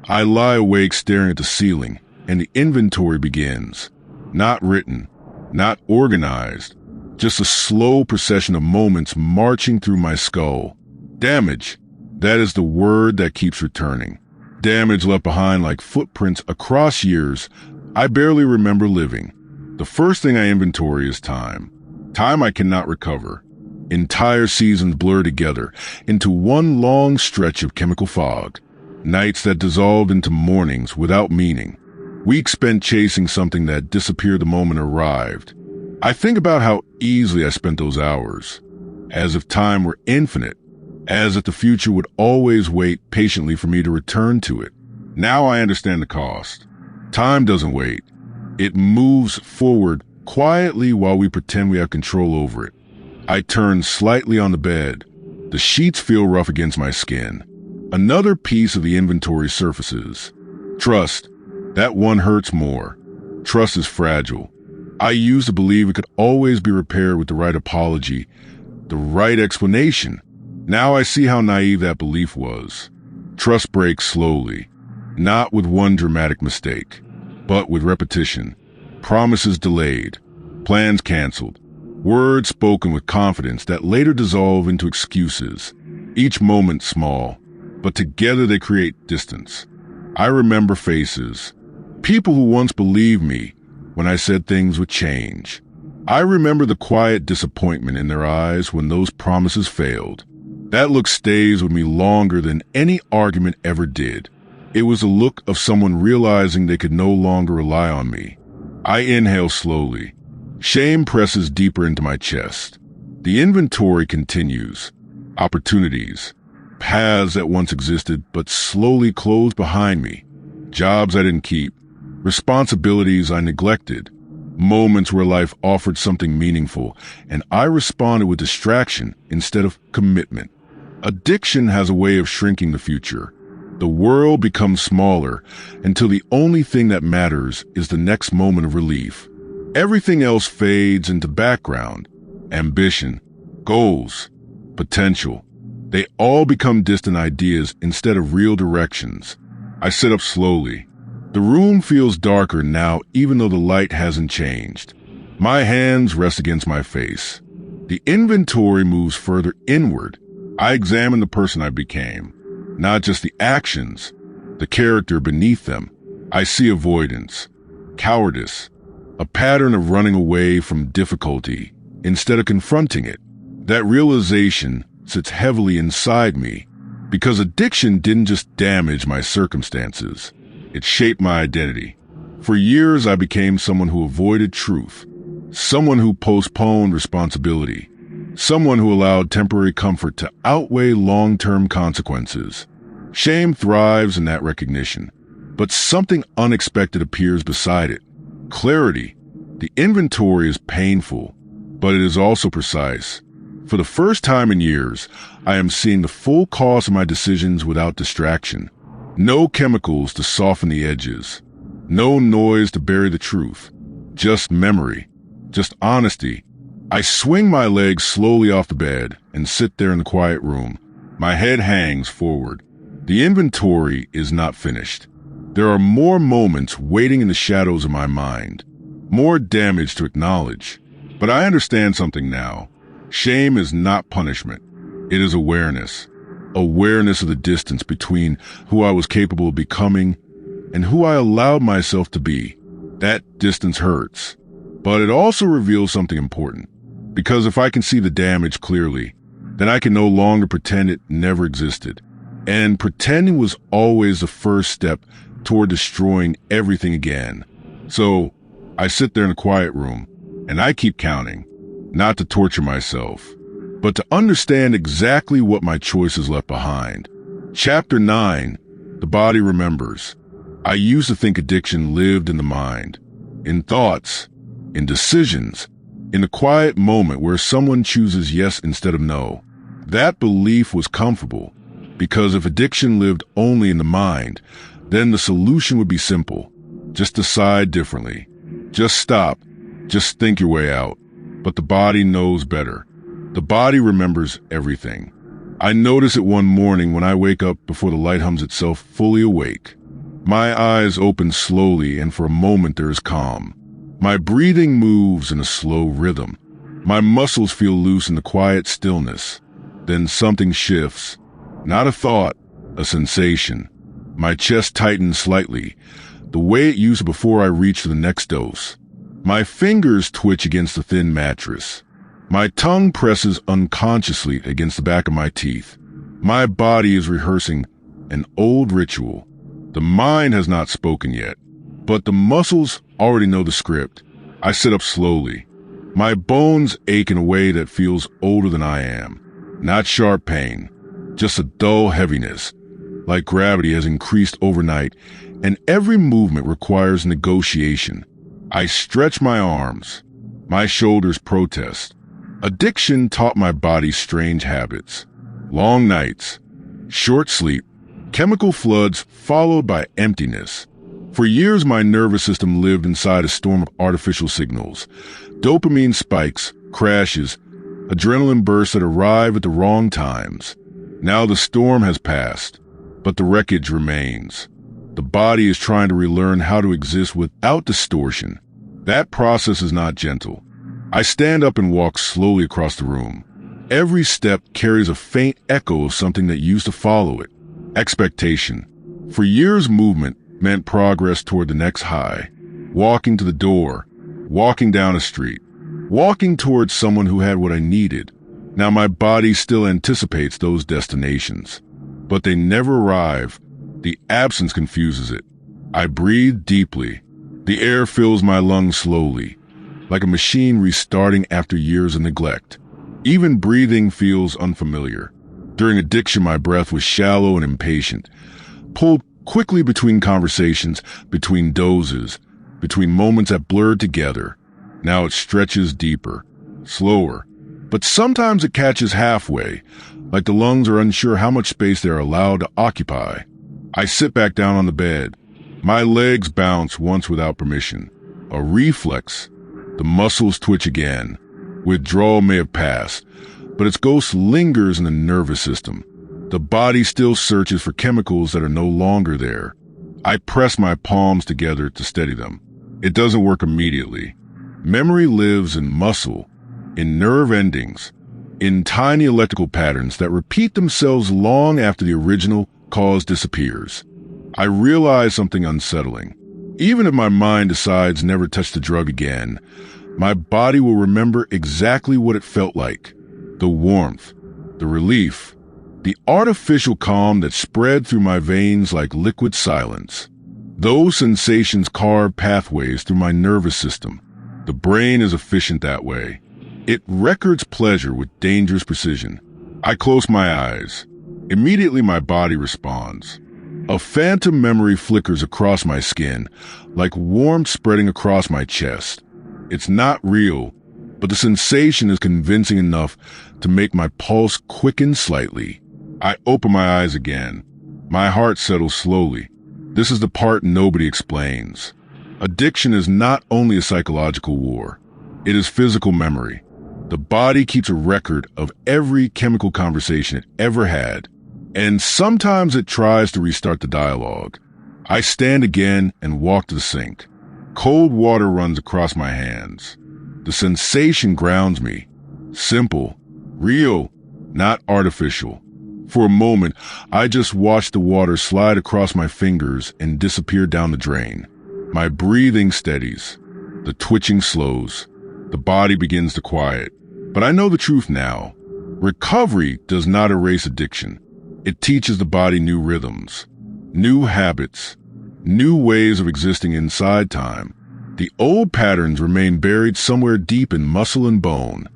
I lie awake staring at the ceiling, and the inventory begins. Not written, not organized, just a slow procession of moments marching through my skull. Damage. That is the word that keeps returning. Damage left behind like footprints across years I barely remember living. The first thing I inventory is time. Time I cannot recover. Entire seasons blur together into one long stretch of chemical fog. Nights that dissolved into mornings without meaning. Weeks spent chasing something that disappeared the moment it arrived. I think about how easily I spent those hours. As if time were infinite. As if the future would always wait patiently for me to return to it. Now I understand the cost. Time doesn't wait. It moves forward quietly while we pretend we have control over it. I turn slightly on the bed. The sheets feel rough against my skin. Another piece of the inventory surfaces. Trust. That one hurts more. Trust is fragile. I used to believe it could always be repaired with the right apology, the right explanation. Now I see how naive that belief was. Trust breaks slowly, not with one dramatic mistake, but with repetition. Promises delayed, plans canceled, words spoken with confidence that later dissolve into excuses. Each moment small, but together they create distance. I remember faces, people who once believed me when I said things would change. I remember the quiet disappointment in their eyes when those promises failed. That look stays with me longer than any argument ever did. It was a look of someone realizing they could no longer rely on me. I inhale slowly. Shame presses deeper into my chest. The inventory continues. Opportunities. Paths that once existed but slowly closed behind me. Jobs I didn't keep. Responsibilities I neglected. Moments where life offered something meaningful, and I responded with distraction instead of commitment. Addiction has a way of shrinking the future. The world becomes smaller until the only thing that matters is the next moment of relief. Everything else fades into background. Ambition, goals, potential. They all become distant ideas instead of real directions. I sit up slowly. The room feels darker now even though the light hasn't changed. My hands rest against my face. The inventory moves further inward. I examine the person I became. Not just the actions, the character beneath them. I see avoidance, cowardice, a pattern of running away from difficulty instead of confronting it. That realization sits heavily inside me because addiction didn't just damage my circumstances. It shaped my identity. For years, I became someone who avoided truth, someone who postponed responsibility, someone who allowed temporary comfort to outweigh long-term consequences. Shame thrives in that recognition, but something unexpected appears beside it. Clarity. The inventory is painful, but it is also precise. For the first time in years, I am seeing the full cost of my decisions without distraction. No chemicals to soften the edges. No noise to bury the truth. Just memory. Just honesty. I swing my legs slowly off the bed and sit there in the quiet room. My head hangs forward. The inventory is not finished. There are more moments waiting in the shadows of my mind. More damage to acknowledge. But I understand something now. Shame is not punishment. It is awareness. Awareness of the distance between who I was capable of becoming and who I allowed myself to be. That distance hurts, but it also reveals something important. Because if I can see the damage clearly, then I can no longer pretend it never existed. And pretending was always the first step toward destroying everything again. So I sit there in a quiet room and I keep counting, not to torture myself, but to understand exactly what my choices left behind. Chapter 9. The Body Remembers. I used to think addiction lived in the mind, in thoughts, in decisions, in the quiet moment where someone chooses yes instead of no. That belief was comfortable, because if addiction lived only in the mind, then the solution would be simple. Just decide differently. Just stop. Just think your way out. But the body knows better. The body remembers everything. I notice it one morning when I wake up before the light hums itself fully awake. My eyes open slowly, and for a moment there is calm. My breathing moves in a slow rhythm. My muscles feel loose in the quiet stillness. Then something shifts. Not a thought, a sensation. My chest tightens slightly, the way it used before I reach the next dose. My fingers twitch against the thin mattress. My tongue presses unconsciously against the back of my teeth. My body is rehearsing an old ritual. The mind has not spoken yet, but the muscles already know the script. I sit up slowly. My bones ache in a way that feels older than I am. Not sharp pain, just a dull heaviness, like gravity has increased overnight, and every movement requires negotiation. I stretch my arms. My shoulders protest. Addiction taught my body strange habits. Long nights, short sleep, chemical floods followed by emptiness. For years, my nervous system lived inside a storm of artificial signals. Dopamine spikes, crashes, adrenaline bursts that arrive at the wrong times. Now the storm has passed, but the wreckage remains. The body is trying to relearn how to exist without distortion. That process is not gentle. I stand up and walk slowly across the room. Every step carries a faint echo of something that used to follow it. Expectation. For years, movement meant progress toward the next high. Walking to the door, walking down a street, walking towards someone who had what I needed. Now my body still anticipates those destinations, but they never arrive. The absence confuses it. I breathe deeply. The air fills my lungs slowly, like a machine restarting after years of neglect. Even breathing feels unfamiliar. During addiction, my breath was shallow and impatient, pulled quickly between conversations, between dozes, between moments that blurred together. Now it stretches deeper, slower, but sometimes it catches halfway, like the lungs are unsure how much space they are allowed to occupy. I sit back down on the bed. My legs bounce once without permission. A reflex. The muscles twitch again. Withdrawal may have passed, but its ghost lingers in the nervous system. The body still searches for chemicals that are no longer there. I press my palms together to steady them. It doesn't work immediately. Memory lives in muscle, in nerve endings, in tiny electrical patterns that repeat themselves long after the original cause disappears. I realize something unsettling. Even if my mind decides never to touch the drug again, my body will remember exactly what it felt like. The warmth, the relief, the artificial calm that spread through my veins like liquid silence. Those sensations carve pathways through my nervous system. The brain is efficient that way. It records pleasure with dangerous precision. I close my eyes. Immediately my body responds. A phantom memory flickers across my skin, like warmth spreading across my chest. It's not real, but the sensation is convincing enough to make my pulse quicken slightly. I open my eyes again. My heart settles slowly. This is the part nobody explains. Addiction is not only a psychological war. It is physical memory. The body keeps a record of every chemical conversation it ever had, and sometimes it tries to restart the dialogue. I stand again and walk to the sink. Cold water runs across my hands. The sensation grounds me. Simple, real, not artificial. For a moment, I just watch the water slide across my fingers and disappear down the drain. My breathing steadies. The twitching slows. The body begins to quiet. But I know the truth now. Recovery does not erase addiction. It teaches the body new rhythms, new habits, new ways of existing inside time. The old patterns remain buried somewhere deep in muscle and bone,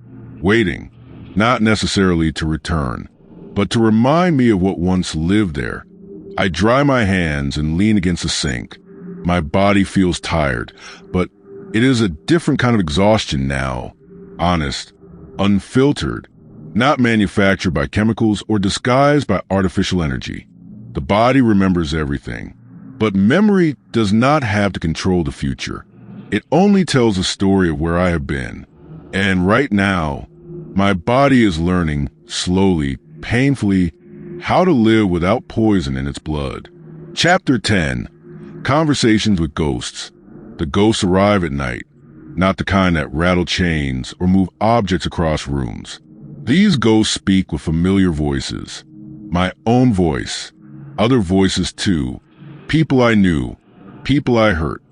waiting, not necessarily to return, but to remind me of what once lived there. I dry my hands and lean against the sink. My body feels tired, but it is a different kind of exhaustion now. Honest, unfiltered, not manufactured by chemicals or disguised by artificial energy. The body remembers everything, but memory does not have to control the future. It only tells a story of where I have been. And right now, my body is learning, slowly, painfully, how to live without poison in its blood. Chapter 10. Conversations with Ghosts. The ghosts arrive at night, not the kind that rattle chains or move objects across rooms. These ghosts speak with familiar voices. My own voice. Other voices too. People I knew. People I hurt.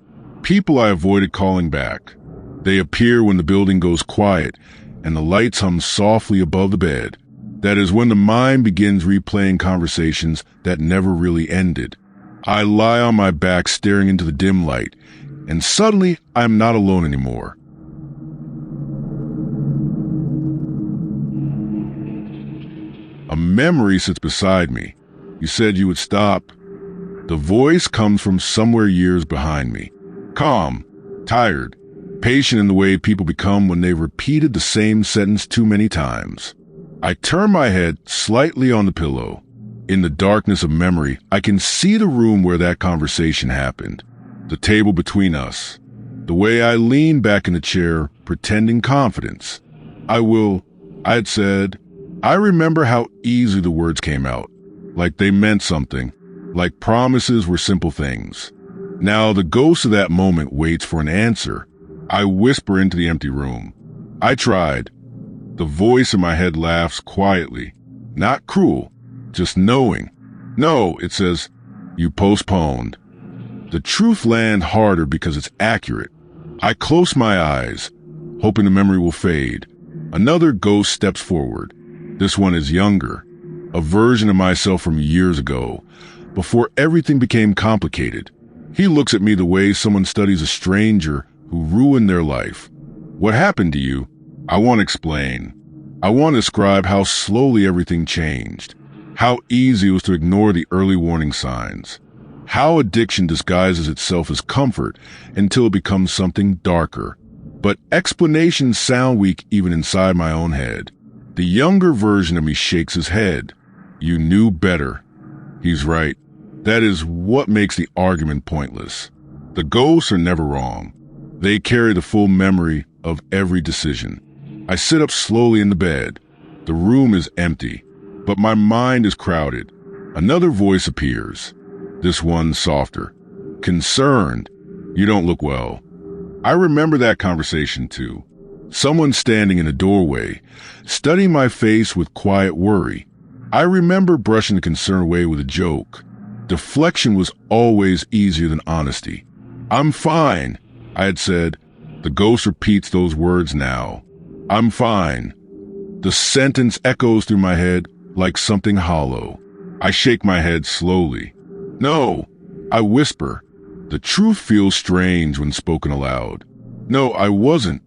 People I avoided calling back. They appear when the building goes quiet and the lights hum softly above the bed. That is when the mind begins replaying conversations that never really ended. I lie on my back staring into the dim light, and suddenly I am not alone anymore. A memory sits beside me. You said you would stop. The voice comes from somewhere years behind me. Calm, tired, patient in the way people become when they've repeated the same sentence too many times. I turn my head slightly on the pillow. In the darkness of memory, I can see the room where that conversation happened. The table between us. The way I lean back in the chair, pretending confidence. I had said. I remember how easy the words came out. Like they meant something. Like promises were simple things. Now the ghost of that moment waits for an answer. I whisper into the empty room. I tried. The voice in my head laughs quietly. Not cruel, just knowing. No, it says, you postponed. The truth lands harder because it's accurate. I close my eyes, hoping the memory will fade. Another ghost steps forward. This one is younger, a version of myself from years ago, before everything became complicated. He looks at me the way someone studies a stranger who ruined their life. What happened to you? I want to explain. I want to describe how slowly everything changed. How easy it was to ignore the early warning signs. How addiction disguises itself as comfort until it becomes something darker. But explanations sound weak even inside my own head. The younger version of me shakes his head. You knew better. He's right. That is what makes the argument pointless. The ghosts are never wrong. They carry the full memory of every decision. I sit up slowly in the bed. The room is empty, but my mind is crowded. Another voice appears. This one softer. Concerned. You don't look well. I remember that conversation too. Someone standing in a doorway, studying my face with quiet worry. I remember brushing the concern away with a joke. Deflection was always easier than honesty. I'm fine, I had said. The ghost repeats those words now. I'm fine. The sentence echoes through my head like something hollow. I shake my head slowly. No, I whisper. The truth feels strange when spoken aloud. No, I wasn't.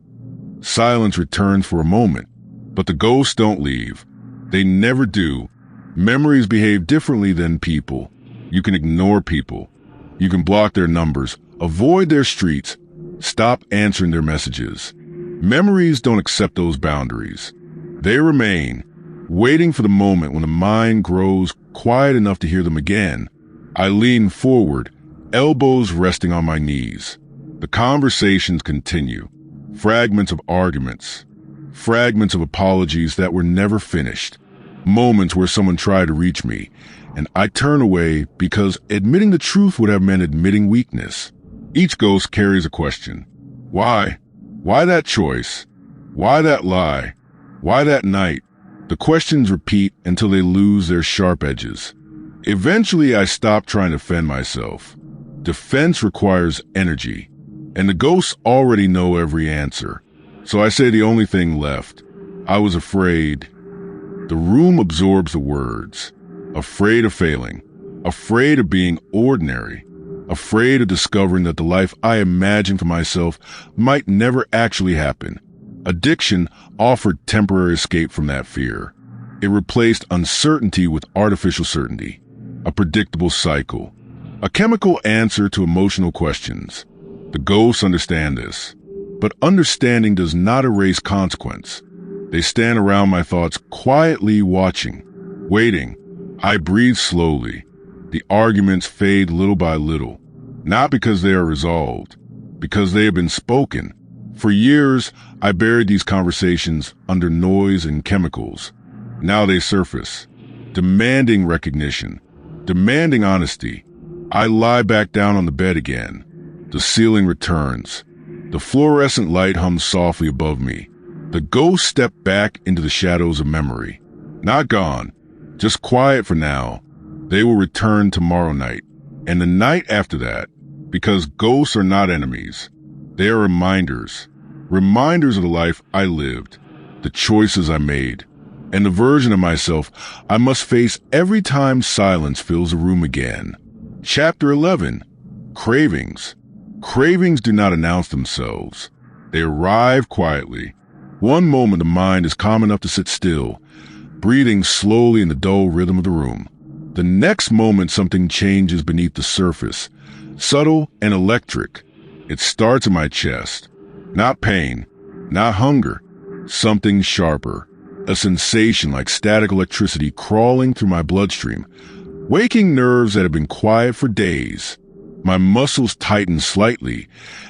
Silence returns for a moment, but the ghosts don't leave. They never do. Memories behave differently than people. You can ignore people. You can block their numbers, avoid their streets, stop answering their messages. Memories don't accept those boundaries. They remain, waiting for the moment when the mind grows quiet enough to hear them again. I lean forward, elbows resting on my knees. The conversations continue. Fragments of arguments. Fragments of apologies that were never finished. Moments where someone tried to reach me, and I turn away because admitting the truth would have meant admitting weakness. Each ghost carries a question. Why? Why that choice? Why that lie? Why that night? The questions repeat until they lose their sharp edges. Eventually, I stop trying to defend myself. Defense requires energy, and the ghosts already know every answer. So I say the only thing left. I was afraid. The room absorbs the words. Afraid of failing. Afraid of being ordinary. Afraid of discovering that the life I imagined for myself might never actually happen. Addiction offered temporary escape from that fear. It replaced uncertainty with artificial certainty, a predictable cycle, a chemical answer to emotional questions. The ghosts understand this, but understanding does not erase consequence. They stand around my thoughts quietly watching, waiting. I breathe slowly. The arguments fade little by little, not because they are resolved, because they have been spoken. For years, I buried these conversations under noise and chemicals. Now they surface, demanding recognition, demanding honesty. I lie back down on the bed again. The ceiling returns. The fluorescent light hums softly above me. The ghosts step back into the shadows of memory. Not gone, just quiet for now. They will return tomorrow night, and the night after that, because ghosts are not enemies. They are reminders of the life I lived, the choices I made, and the version of myself I must face every time silence fills the room again. Chapter 11. Cravings. Cravings do not announce themselves. They arrive quietly. One moment the mind is calm enough to sit still, breathing slowly in the dull rhythm of the room. The next moment something changes beneath the surface, subtle and electric. It starts in my chest. Not pain, not hunger, something sharper. A sensation like static electricity crawling through my bloodstream, waking nerves that have been quiet for days. My muscles tighten slightly,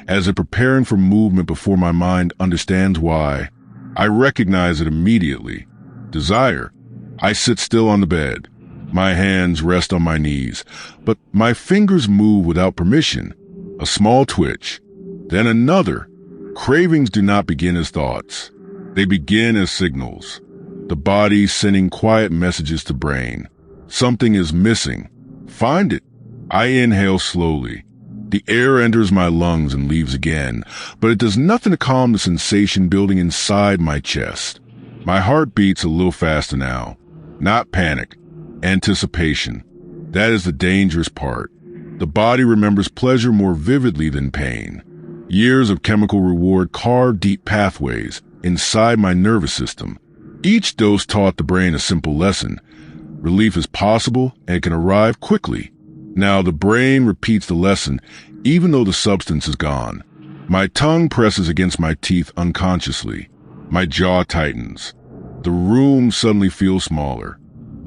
as if preparing for movement before my mind understands why. I recognize it immediately. Desire. I sit still on the bed. My hands rest on my knees, but my fingers move without permission. A small twitch, then another. Cravings do not begin as thoughts. They begin as signals. The body sending quiet messages to brain. Something is missing. Find it. I inhale slowly. The air enters my lungs and leaves again, but it does nothing to calm the sensation building inside my chest. My heart beats a little faster now. Not panic. Anticipation. That is the dangerous part. The body remembers pleasure more vividly than pain. Years of chemical reward carved deep pathways inside my nervous system. Each dose taught the brain a simple lesson. Relief is possible and it can arrive quickly. Now the brain repeats the lesson, even though the substance is gone. My tongue presses against my teeth unconsciously. My jaw tightens. The room suddenly feels smaller.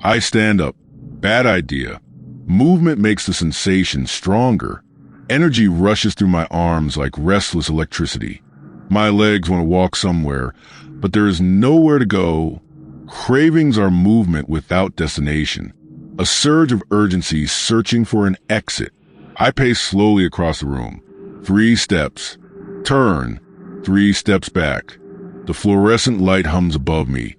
I stand up. Bad idea. Movement makes the sensation stronger. Energy rushes through my arms like restless electricity. My legs want to walk somewhere, but there is nowhere to go. Cravings are movement without destination. A surge of urgency searching for an exit. I pace slowly across the room. 3 steps. Turn. 3 steps back. The fluorescent light hums above me,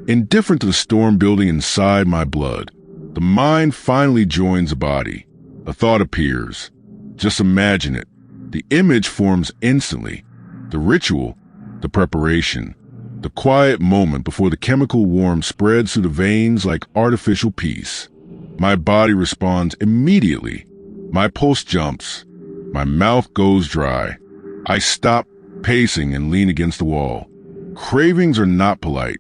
indifferent to the storm building inside my blood. The mind finally joins the body. A thought appears. Just imagine it. The image forms instantly. The ritual, the preparation, the quiet moment before the chemical warmth spreads through the veins like artificial peace. My body responds immediately. My pulse jumps. My mouth goes dry. I stop pacing and lean against the wall. Cravings are not polite.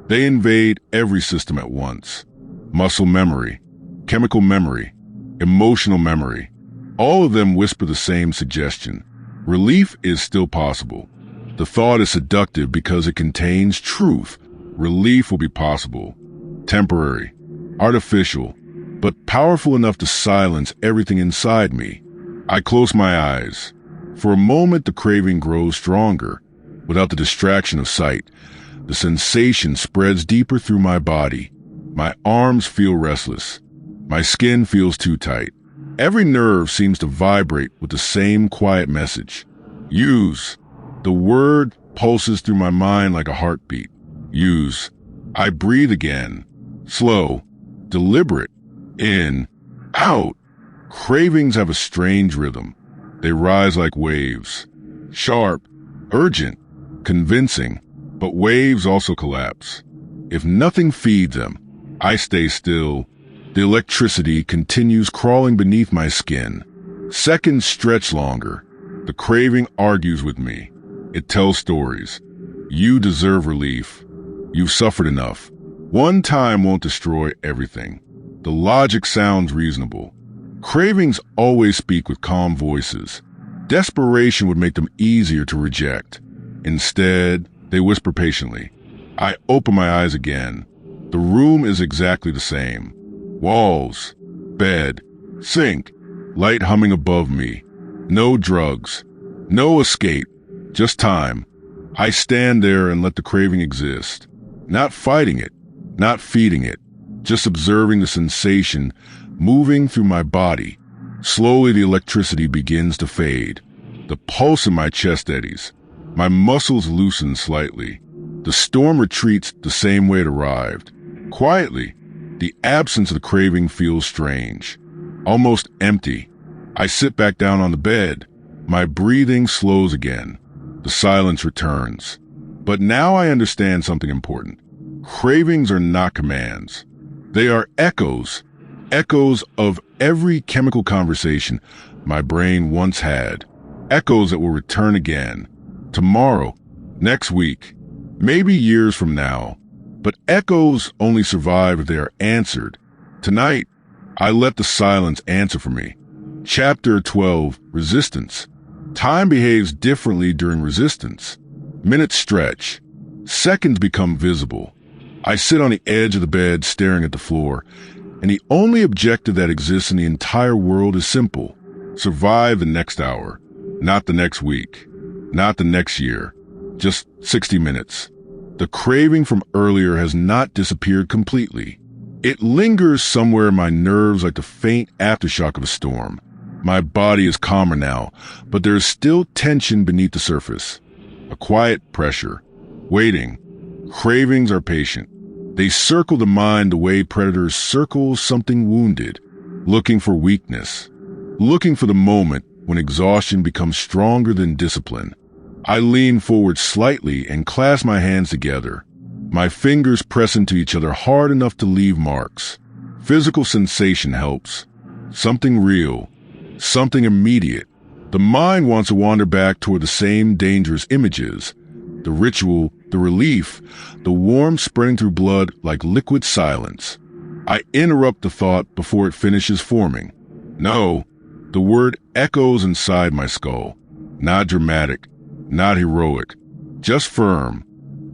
They invade every system at once. Muscle memory, chemical memory, emotional memory. All of them whisper the same suggestion. Relief is still possible. The thought is seductive because it contains truth. Relief will be possible. Temporary, artificial, but powerful enough to silence everything inside me. I close my eyes. For a moment, the craving grows stronger. Without the distraction of sight, the sensation spreads deeper through my body. My arms feel restless. My skin feels too tight. Every nerve seems to vibrate with the same quiet message. Use. The word pulses through my mind like a heartbeat. Use. I breathe again. Slow. Deliberate. In. Out. Cravings have a strange rhythm. They rise like waves. Sharp. Urgent. Convincing. But waves also collapse. If nothing feeds them, I stay still. The electricity continues crawling beneath my skin. Seconds stretch longer. The craving argues with me. It tells stories. You deserve relief. You've suffered enough. One time won't destroy everything. The logic sounds reasonable. Cravings always speak with calm voices. Desperation would make them easier to reject. Instead, they whisper patiently. I open my eyes again. The room is exactly the same. Walls, bed, sink, light humming above me. No drugs, no escape, just time. I stand there and let the craving exist. Not fighting it, not feeding it, just observing the sensation moving through my body. Slowly the electricity begins to fade. The pulse in my chest eddies. My muscles loosen slightly. The storm retreats the same way it arrived. Quietly, the absence of the craving feels strange, almost empty. I sit back down on the bed. My breathing slows again. The silence returns. But now I understand something important. Cravings are not commands. They are echoes of every chemical conversation my brain once had. Echoes that will return again. Tomorrow, next week, maybe years from now. But echoes only survive if they are answered. Tonight, I let the silence answer for me. Chapter 12, Resistance. Time behaves differently during resistance. Minutes stretch. Seconds become visible. I sit on the edge of the bed staring at the floor, and the only objective that exists in the entire world is simple. Survive the next hour, not the next week, not the next year, just 60 minutes. The craving from earlier has not disappeared completely. It lingers somewhere in my nerves like the faint aftershock of a storm. My body is calmer now, but there is still tension beneath the surface. A quiet pressure. Waiting. Cravings are patient. They circle the mind the way predators circle something wounded, looking for weakness, looking for the moment when exhaustion becomes stronger than discipline. I lean forward slightly and clasp my hands together. My fingers press into each other hard enough to leave marks. Physical sensation helps. Something real. Something immediate. The mind wants to wander back toward the same dangerous images. The ritual, the relief, the warmth spreading through blood like liquid silence. I interrupt the thought before it finishes forming. No, the word echoes inside my skull. Not dramatic, not heroic, just firm.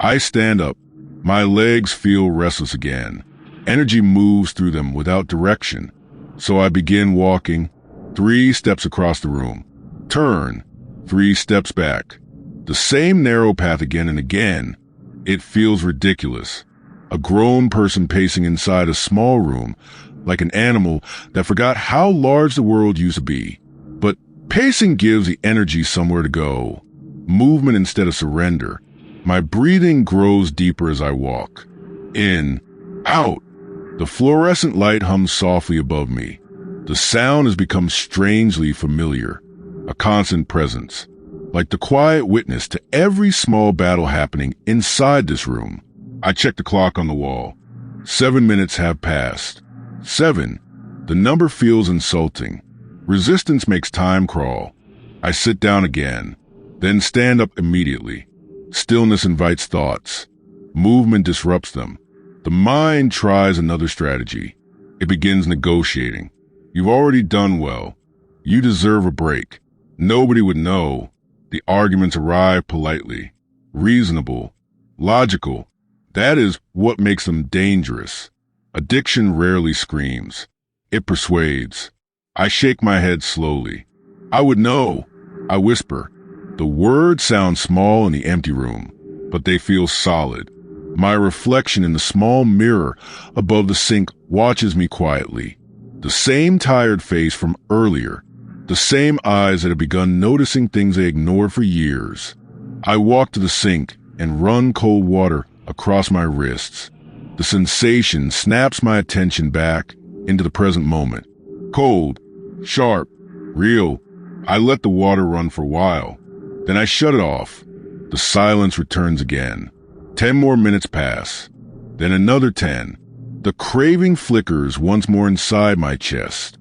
I stand up. My legs feel restless again. Energy moves through them without direction. So I begin walking, 3 steps across the room. Turn, 3 steps back. The same narrow path again and again. It feels ridiculous. A grown person pacing inside a small room, like an animal that forgot how large the world used to be. But pacing gives the energy somewhere to go. Movement instead of surrender. My breathing grows deeper as I walk. In, out. The fluorescent light hums softly above me. The sound has become strangely familiar. A constant presence. Like the quiet witness to every small battle happening inside this room. I check the clock on the wall. 7 minutes have passed. 7. The number feels insulting. Resistance makes time crawl. I sit down again, then stand up immediately. Stillness invites thoughts. Movement disrupts them. The mind tries another strategy. It begins negotiating. You've already done well. You deserve a break. Nobody would know. The arguments arrive politely, reasonable, logical. That is what makes them dangerous. Addiction rarely screams. It persuades. I shake my head slowly. I would know. I whisper. The words sound small in the empty room, but they feel solid. My reflection in the small mirror above the sink watches me quietly. The same tired face from earlier. The same eyes that have begun noticing things they ignored for years. I walk to the sink and run cold water across my wrists. The sensation snaps my attention back into the present moment. Cold, sharp, real. I let the water run for a while. Then I shut it off. The silence returns again. 10 more minutes pass. Then another 10. The craving flickers once more inside my chest.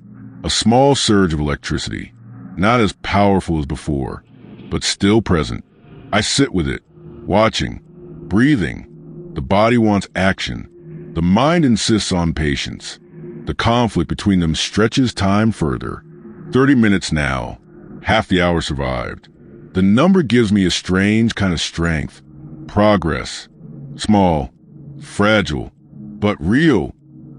A small surge of electricity, not as powerful as before, but still present. I sit with it, watching, breathing. The body wants action. The mind insists on patience. The conflict between them stretches time further. 30 minutes now. Half the hour survived. The number gives me a strange kind of strength. Progress. Small. Fragile. But real.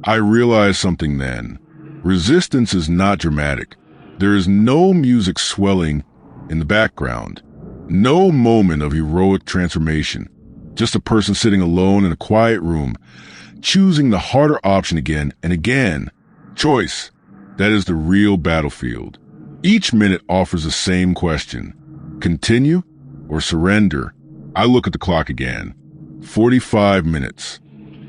I realized something then. Resistance is not dramatic. There is no music swelling in the background. No moment of heroic transformation. Just a person sitting alone in a quiet room, choosing the harder option again and again. Choice. That is the real battlefield. Each minute offers the same question. Continue or surrender? I look at the clock again. 45 minutes.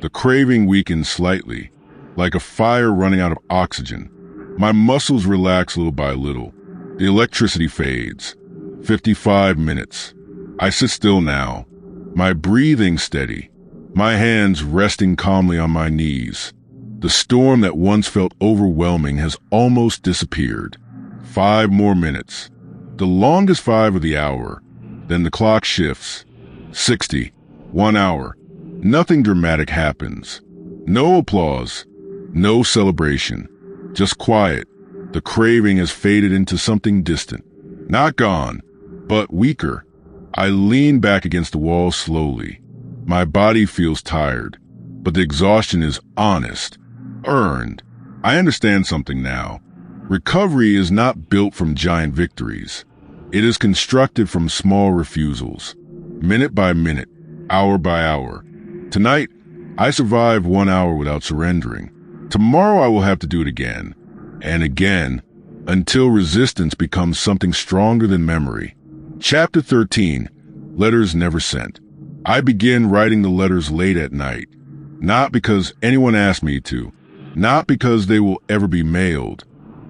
The craving weakens slightly, like a fire running out of oxygen. My muscles relax little by little. The electricity fades. 55 minutes. I sit still now, my breathing steady, my hands resting calmly on my knees. The storm that once felt overwhelming has almost disappeared. 5 more minutes. The longest 5 of the hour. Then the clock shifts. 60. 1 hour. Nothing dramatic happens. No applause. No celebration. Just quiet. The craving has faded into something distant. Not gone, but weaker. I lean back against the wall slowly. My body feels tired, but the exhaustion is honest, earned. I understand something now. Recovery is not built from giant victories. It is constructed from small refusals, minute by minute, hour by hour. Tonight, I survived 1 hour without surrendering. Tomorrow I will have to do it again, and again, until resistance becomes something stronger than memory. Chapter 13, Letters Never Sent. I begin writing the letters late at night, not because anyone asked me to, not because they will ever be mailed.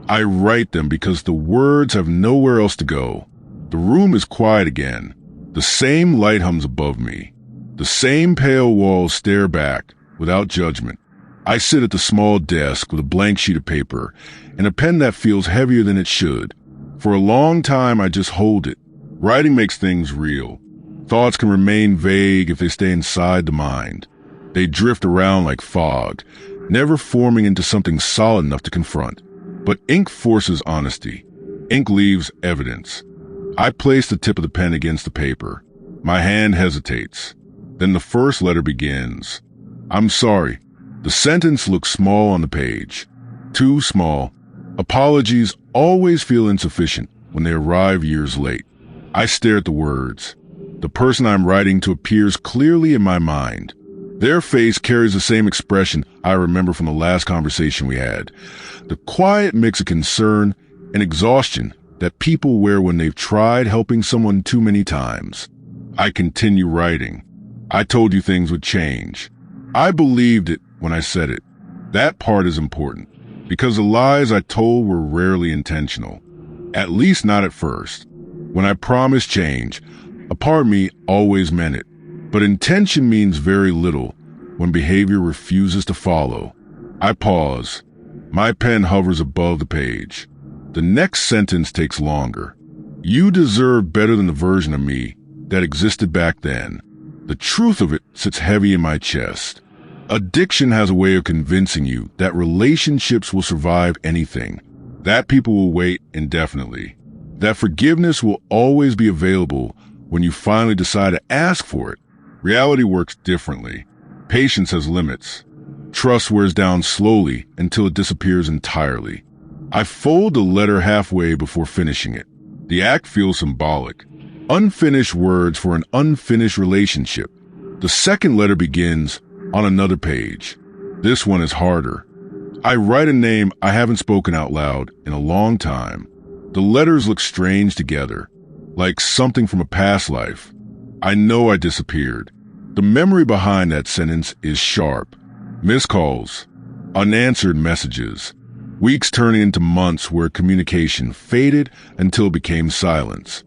I write them because the words have nowhere else to go. The room is quiet again. The same light hums above me. The same pale walls stare back, without judgment. I sit at the small desk with a blank sheet of paper and a pen that feels heavier than it should. For a long time, I just hold it. Writing makes things real. Thoughts can remain vague if they stay inside the mind. They drift around like fog, never forming into something solid enough to confront. But ink forces honesty. Ink leaves evidence. I place the tip of the pen against the paper. My hand hesitates. Then the first letter begins. I'm sorry. The sentence looks small on the page. Too small. Apologies always feel insufficient when they arrive years late. I stare at the words. The person I'm writing to appears clearly in my mind. Their face carries the same expression I remember from the last conversation we had. The quiet mix of concern and exhaustion that people wear when they've tried helping someone too many times. I continue writing. I told you things would change. I believed it when I said it. That part is important, because the lies I told were rarely intentional. At least not at first. When I promised change, a part of me always meant it. But intention means very little when behavior refuses to follow. I pause. My pen hovers above the page. The next sentence takes longer. You deserve better than the version of me that existed back then. The truth of it sits heavy in my chest. Addiction has a way of convincing you that relationships will survive anything, that people will wait indefinitely, that forgiveness will always be available when you finally decide to ask for it. Reality works differently. Patience has limits. Trust wears down slowly until it disappears entirely. I fold the letter halfway before finishing it. The act feels symbolic. Unfinished words for an unfinished relationship. The second letter begins on another page. This one is harder. I write a name I haven't spoken out loud in a long time. The letters look strange together, like something from a past life. I know I disappeared. The memory behind that sentence is sharp. Missed calls, unanswered messages, weeks turning into months where communication faded until it became silence.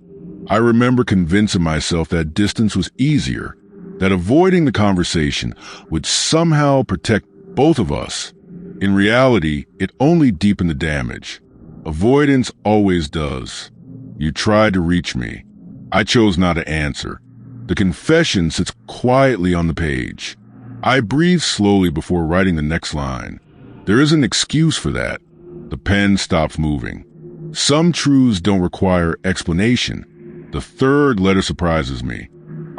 I remember convincing myself that distance was easier, that avoiding the conversation would somehow protect both of us. In reality, it only deepened the damage. Avoidance always does. You tried to reach me. I chose not to answer. The confession sits quietly on the page. I breathe slowly before writing the next line. There is an excuse for that. The pen stops moving. Some truths don't require explanation. The third letter surprises me.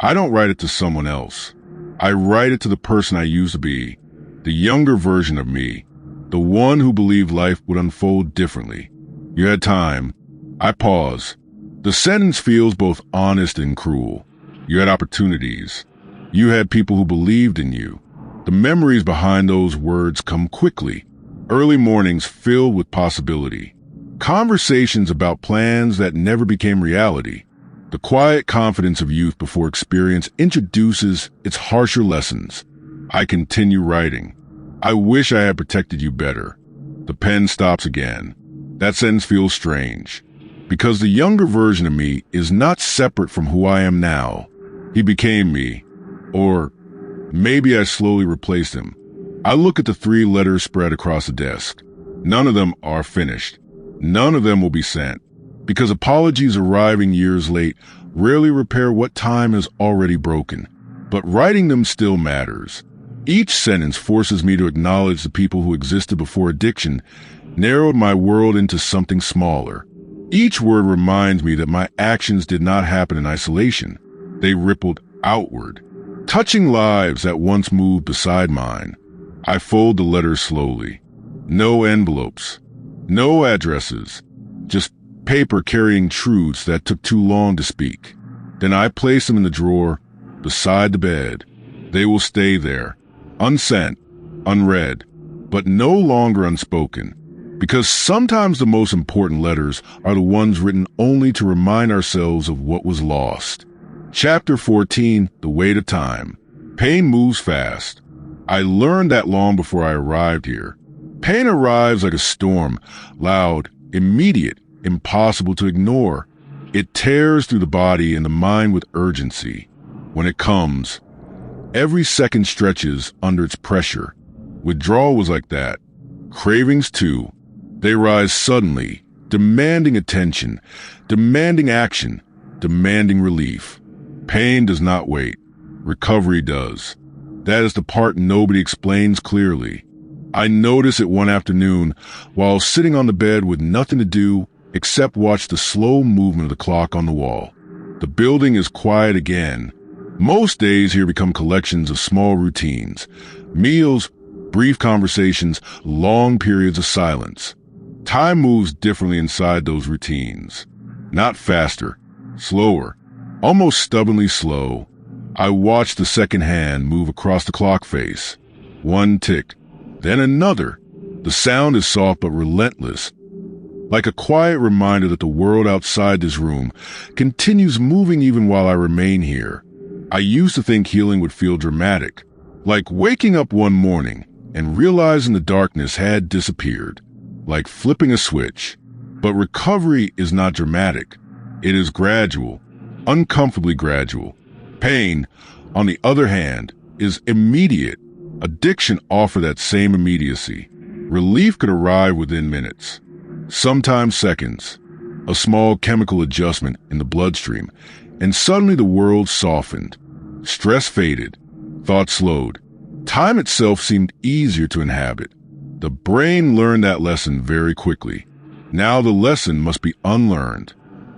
I don't write it to someone else. I write it to the person I used to be, the younger version of me, the one who believed life would unfold differently. You had time. I pause. The sentence feels both honest and cruel. You had opportunities. You had people who believed in you. The memories behind those words come quickly. Early mornings filled with possibility. Conversations about plans that never became reality. The quiet confidence of youth before experience introduces its harsher lessons. I continue writing. I wish I had protected you better. The pen stops again. That sentence feels strange, because the younger version of me is not separate from who I am now. He became me, or maybe I slowly replaced him. I look at the 3 letters spread across the desk. None of them are finished. None of them will be sent, because apologies arriving years late rarely repair what time has already broken. But writing them still matters. Each sentence forces me to acknowledge the people who existed before addiction narrowed my world into something smaller. Each word reminds me that my actions did not happen in isolation. They rippled outward, touching lives that once moved beside mine. I fold the letters slowly. No envelopes, no addresses, just paper carrying truths that took too long to speak. Then I place them in the drawer beside the bed. They will stay there, unsent, unread, but no longer unspoken. Because sometimes the most important letters are the ones written only to remind ourselves of what was lost. Chapter 14, The Weight of Time. Pain moves fast. I learned that long before I arrived here. Pain arrives like a storm, loud, immediate, impossible to ignore. It tears through the body and the mind with urgency. When it comes, every second stretches under its pressure. Withdrawal was like that. Cravings too. They rise suddenly, demanding attention, demanding action, demanding relief. Pain does not wait. Recovery does. That is the part nobody explains clearly. I notice it one afternoon while sitting on the bed with nothing to do except watch the slow movement of the clock on the wall. The building is quiet again. Most days here become collections of small routines. Meals, brief conversations, long periods of silence. Time moves differently inside those routines. Not faster, slower, almost stubbornly slow. I watch the second hand move across the clock face. One tick, then another. The sound is soft but relentless, like a quiet reminder that the world outside this room continues moving even while I remain here. I used to think healing would feel dramatic, like waking up one morning and realizing the darkness had disappeared, like flipping a switch. But recovery is not dramatic. It is gradual, uncomfortably gradual. Pain, on the other hand, is immediate. Addiction offers that same immediacy. Relief could arrive within minutes, sometimes seconds. A small chemical adjustment in the bloodstream, and suddenly the world softened. Stress faded, thought slowed. Time itself seemed easier to inhabit. The brain learned that lesson very quickly. Now the lesson must be unlearned,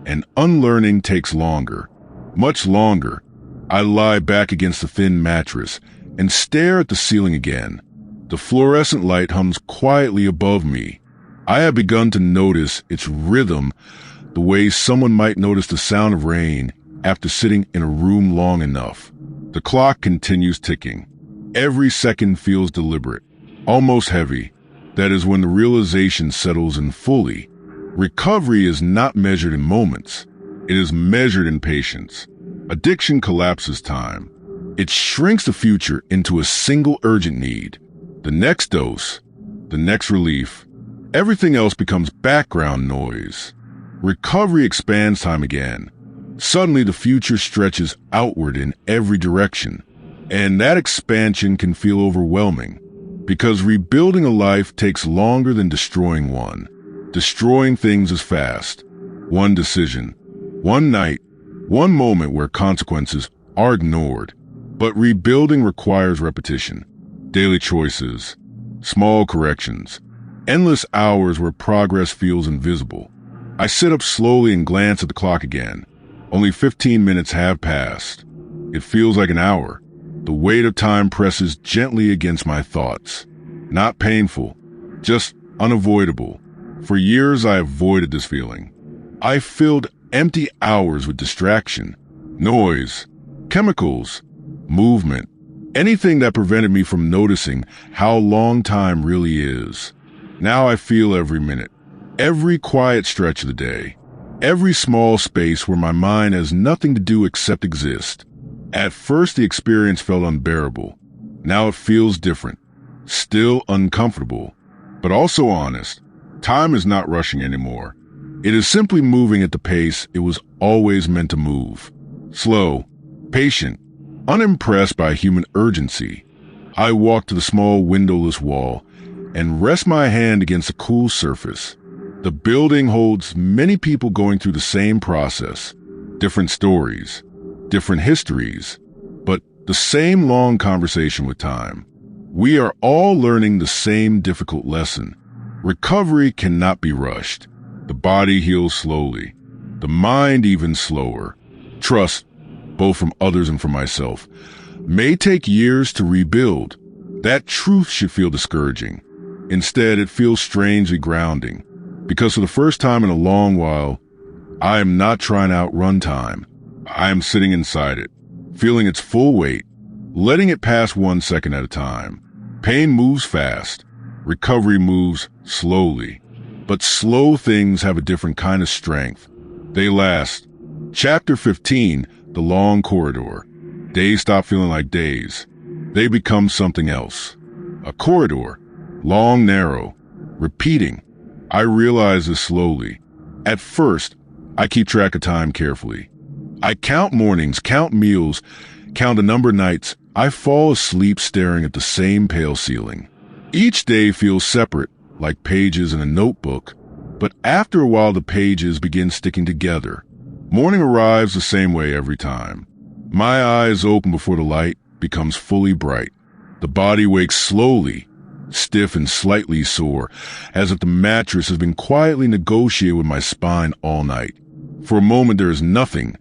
and unlearning takes longer, much longer. I lie back against the thin mattress and stare at the ceiling again. The fluorescent light hums quietly above me. I have begun to notice its rhythm, the way someone might notice the sound of rain after sitting in a room long enough. The clock continues ticking. Every second feels deliberate, almost heavy. That is when the realization settles in fully. Recovery is not measured in moments. It is measured in patience. Addiction collapses time. It shrinks the future into a single urgent need. The next dose, the next relief. Everything else becomes background noise. Recovery expands time again. Suddenly the future stretches outward in every direction. And that expansion can feel overwhelming, because rebuilding a life takes longer than destroying one. Destroying things is fast. One decision, one night, one moment where consequences are ignored. But rebuilding requires repetition, daily choices, small corrections, endless hours where progress feels invisible. I sit up slowly and glance at the clock again. Only 15 minutes have passed. It feels like an hour. The weight of time presses gently against my thoughts. Not painful, just unavoidable. For years I avoided this feeling. I filled empty hours with distraction, noise, chemicals, movement, anything that prevented me from noticing how long time really is. Now I feel every minute, every quiet stretch of the day, every small space where my mind has nothing to do except exist. At first the experience felt unbearable. Now it feels different, still uncomfortable, but also honest. Time is not rushing anymore. It is simply moving at the pace it was always meant to move. Slow, patient, unimpressed by human urgency. I walk to the small windowless wall and rest my hand against a cool surface. The building holds many people going through the same process, different stories, different histories, but the same long conversation with time. We are all learning the same difficult lesson. Recovery cannot be rushed. The body heals slowly, the mind even slower. Trust, both from others and from myself, may take years to rebuild. That truth should feel discouraging. Instead, it feels strangely grounding, because for the first time in a long while, I am not trying to outrun time. I am sitting inside it, feeling its full weight, letting it pass 1 second at a time. Pain moves fast. Recovery moves slowly. But slow things have a different kind of strength. They last. Chapter 15, The Long Corridor. Days stop feeling like days. They become something else. A corridor. Long, narrow. Repeating. I realize this slowly. At first, I keep track of time carefully. I count mornings, count meals, count the number of nights I fall asleep staring at the same pale ceiling. Each day feels separate, like pages in a notebook, but after a while the pages begin sticking together. Morning arrives the same way every time. My eyes open before the light becomes fully bright. The body wakes slowly, stiff and slightly sore, as if the mattress has been quietly negotiating with my spine all night. For a moment there is nothing,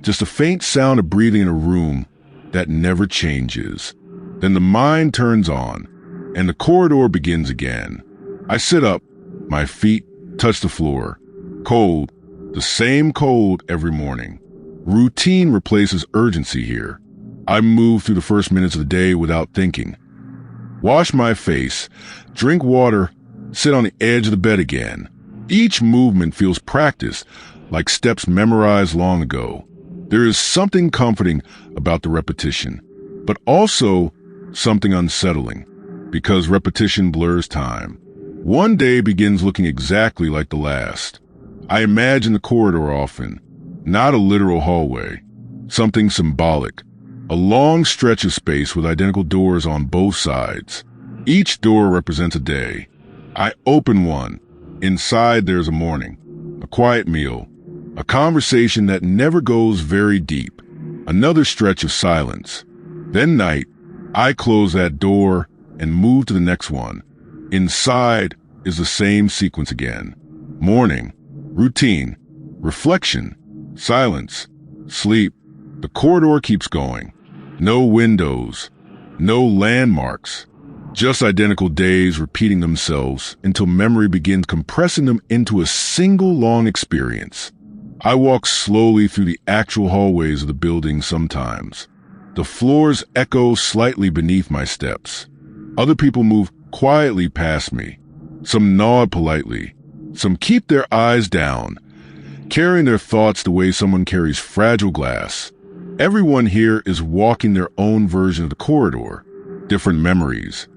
just a faint sound of breathing in a room that never changes. Then the mind turns on, and the corridor begins again. I sit up, my feet touch the floor. Cold, the same cold every morning. Routine replaces urgency here. I move through the first minutes of the day without thinking. Wash my face, drink water, sit on the edge of the bed again. Each movement feels practiced, like steps memorized long ago. There is something comforting about the repetition, but also something unsettling, because repetition blurs time. One day begins looking exactly like the last. I imagine the corridor often, not a literal hallway, something symbolic, a long stretch of space with identical doors on both sides. Each door represents a day. I open one. Inside there's a morning, a quiet meal, a conversation that never goes very deep, another stretch of silence. Then night. I close that door and move to the next one. Inside is the same sequence again. Morning, routine, reflection, silence, sleep. The corridor keeps going. No windows, no landmarks, just identical days repeating themselves until memory begins compressing them into a single long experience. I walk slowly through the actual hallways of the building sometimes. The floors echo slightly beneath my steps. Other people move quietly past me. Some nod politely. Some keep their eyes down, carrying their thoughts the way someone carries fragile glass. Everyone here is walking their own version of the corridor. Different memories,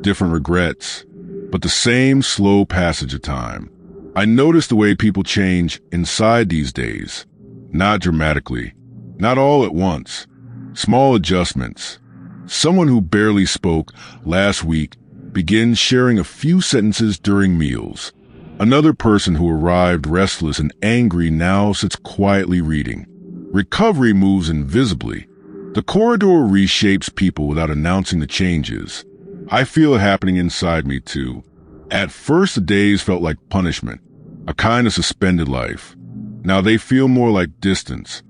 different regrets, but the same slow passage of time. I notice the way people change inside these days. Not dramatically, not all at once. Small adjustments. Someone who barely spoke last week begins sharing a few sentences during meals. Another person who arrived restless and angry now sits quietly reading. Recovery moves invisibly. The corridor reshapes people without announcing the changes. I feel it happening inside me too. At first, the days felt like punishment, a kind of suspended life. Now they feel more like distance.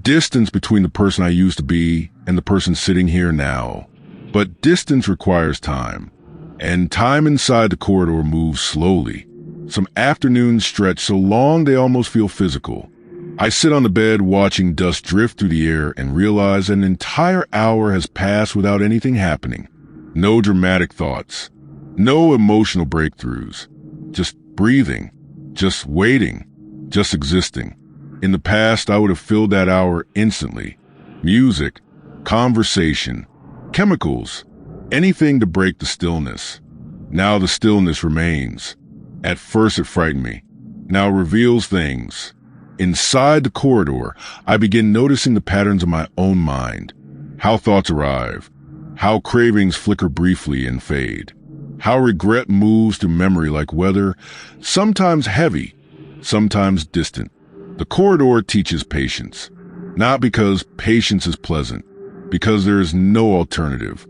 Distance between the person I used to be and the person sitting here now. But distance requires time. And time inside the corridor moves slowly. Some afternoons stretch so long they almost feel physical. I sit on the bed watching dust drift through the air and realize an entire hour has passed without anything happening. No dramatic thoughts. No emotional breakthroughs. Just breathing. Just waiting. Just existing. In the past, I would have filled that hour instantly. Music, conversation, chemicals, anything to break the stillness. Now the stillness remains. At first it frightened me. Now it reveals things. Inside the corridor, I begin noticing the patterns of my own mind. How thoughts arrive. How cravings flicker briefly and fade. How regret moves through memory like weather, sometimes heavy, sometimes distant. The corridor teaches patience. Not because patience is pleasant, because there is no alternative.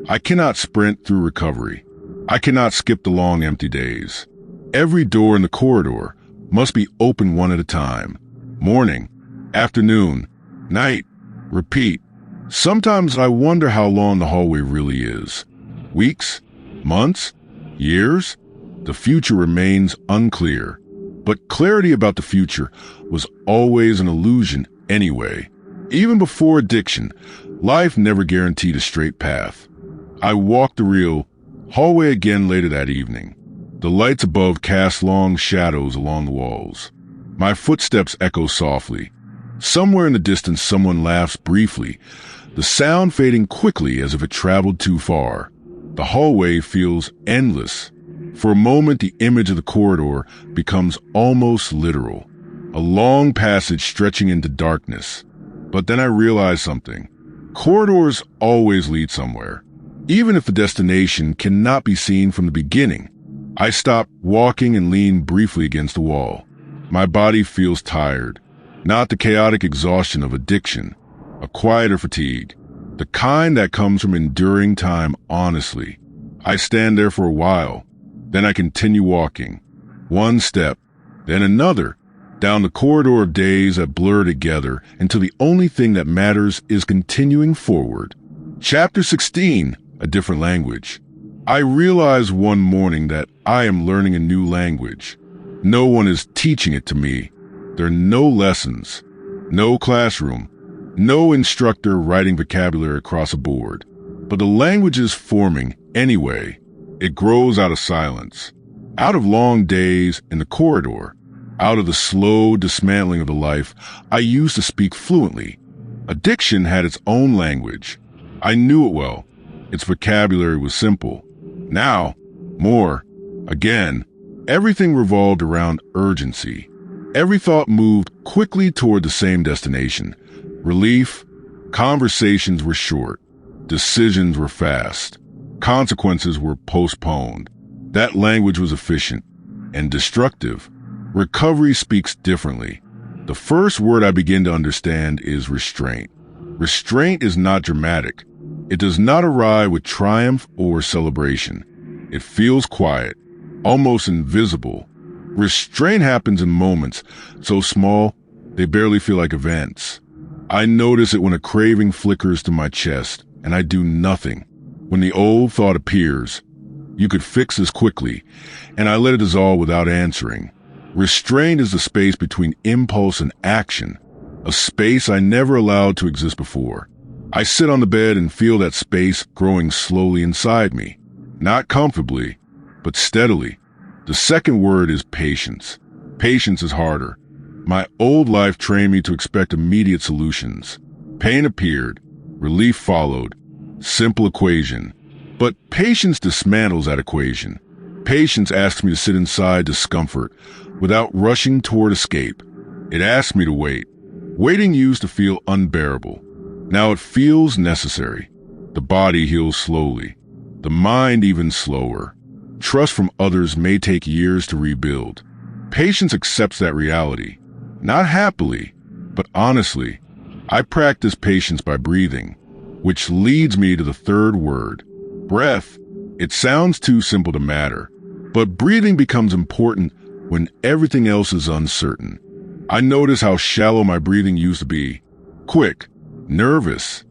I cannot sprint through recovery. I cannot skip the long empty days. Every door in the corridor must be open one at a time. Morning, afternoon, night, repeat. Sometimes I wonder how long the hallway really is. Weeks? Months? Years? The future remains unclear. But clarity about the future was always an illusion anyway. Even before addiction, life never guaranteed a straight path. I walked the real hallway again later that evening. The lights above cast long shadows along the walls. My footsteps echo softly. Somewhere in the distance, someone laughs briefly, the sound fading quickly as if it traveled too far. The hallway feels endless. For a moment, the image of the corridor becomes almost literal, a long passage stretching into darkness. But then I realize something. Corridors always lead somewhere, even if the destination cannot be seen from the beginning. I stop walking and lean briefly against the wall. My body feels tired, not the chaotic exhaustion of addiction, a quieter fatigue, the kind that comes from enduring time honestly. I stand there for a while. Then I continue walking, one step, then another, down the corridor of days that blur together until the only thing that matters is continuing forward. Chapter 16, A Different Language. I realize one morning that I am learning a new language. No one is teaching it to me. There are no lessons, no classroom, no instructor writing vocabulary across a board. But the language is forming anyway. It grows out of silence, out of long days in the corridor, out of the slow dismantling of the life I used to speak fluently. Addiction had its own language. I knew it well. Its vocabulary was simple. Now, more, again, everything revolved around urgency. Every thought moved quickly toward the same destination. Relief, conversations were short, decisions were fast. Consequences were postponed. That language was efficient and destructive. Recovery speaks differently. The first word I begin to understand is restraint. Restraint is not dramatic. It does not arrive with triumph or celebration. It feels quiet, almost invisible. Restraint happens in moments so small they barely feel like events. I notice it when a craving flickers to my chest and I do nothing. When the old thought appears, you could fix this quickly, and I let it dissolve without answering. Restraint is the space between impulse and action, a space I never allowed to exist before. I sit on the bed and feel that space growing slowly inside me, not comfortably, but steadily. The second word is patience. Patience is harder. My old life trained me to expect immediate solutions. Pain appeared, relief followed. Simple equation. But patience dismantles that equation. Patience asks me to sit inside discomfort without rushing toward escape. It asks me to wait. Waiting used to feel unbearable. Now it feels necessary. The body heals slowly. The mind even slower. Trust from others may take years to rebuild. Patience accepts that reality. Not happily, but honestly. I practice patience by breathing. which leads me to the third word, breath. It sounds too simple to matter, but breathing becomes important when everything else is uncertain. I notice how shallow my breathing used to be. Quick, nervous,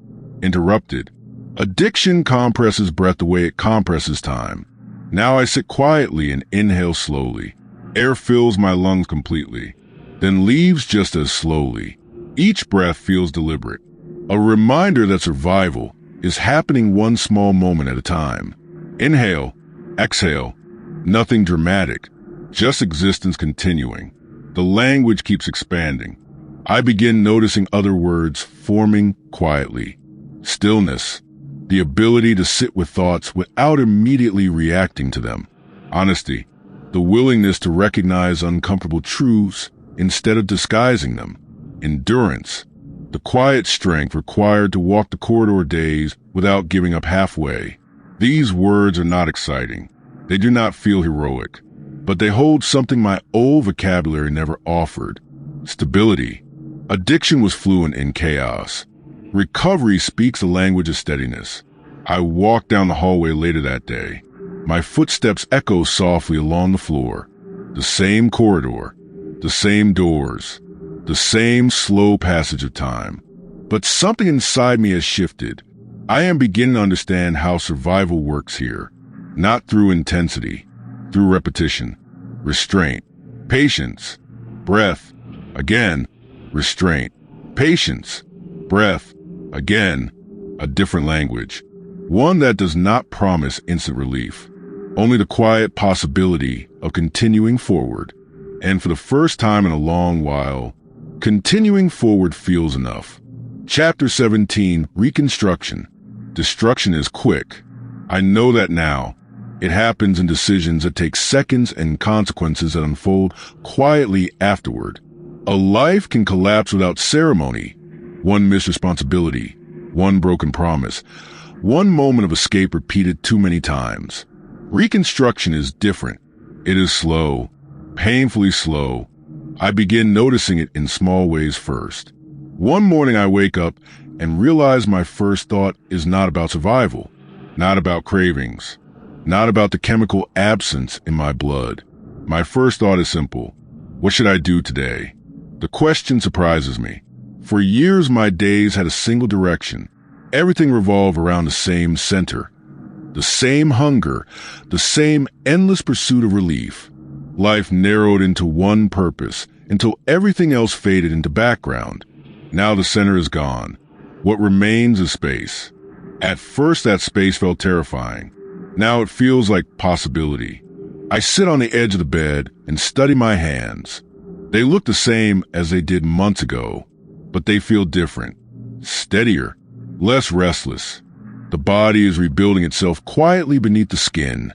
interrupted. Addiction compresses breath the way it compresses time. Now I sit quietly and inhale slowly. Air fills my lungs completely, then leaves just as slowly. Each breath feels deliberate, a reminder that survival is happening one small moment at a time. Inhale, exhale, nothing dramatic, just existence continuing. The language keeps expanding. I begin noticing other words forming quietly. Stillness, the ability to sit with thoughts without immediately reacting to them. Honesty, the willingness to recognize uncomfortable truths instead of disguising them. Endurance, the quiet strength required to walk the corridor days without giving up halfway. These words are not exciting. They do not feel heroic, but they hold something my old vocabulary never offered. Stability. Addiction was fluent in chaos. Recovery speaks the language of steadiness. I walked down the hallway later that day. My footsteps echo softly along the floor. The same corridor, the same doors, the same slow passage of time. But something inside me has shifted. I am beginning to understand how survival works here. Not through intensity, through repetition, restraint, patience, breath, again, restraint, patience, breath, again, a different language. One that does not promise instant relief, only the quiet possibility of continuing forward. And for the first time in a long while, continuing forward feels enough. Chapter 17, Reconstruction. Destruction is quick. I know that now. It happens in decisions that take seconds and consequences that unfold quietly afterward. A life can collapse without ceremony. One missed responsibility, one broken promise, one moment of escape repeated too many times. Reconstruction is different. It is slow, painfully slow. I begin noticing it in small ways first. One morning I wake up and realize my first thought is not about survival, not about cravings, not about the chemical absence in my blood. My first thought is simple. What should I do today? The question surprises me. For years, my days had a single direction. Everything revolved around the same center, the same hunger, the same endless pursuit of relief. Life narrowed into one purpose until everything else faded into background. Now the center is gone. What remains is space. At first, that space felt terrifying. Now it feels like possibility. I sit on the edge of the bed and study my hands. They look the same as they did months ago, but they feel different. Steadier, less restless. The body is rebuilding itself quietly beneath the skin.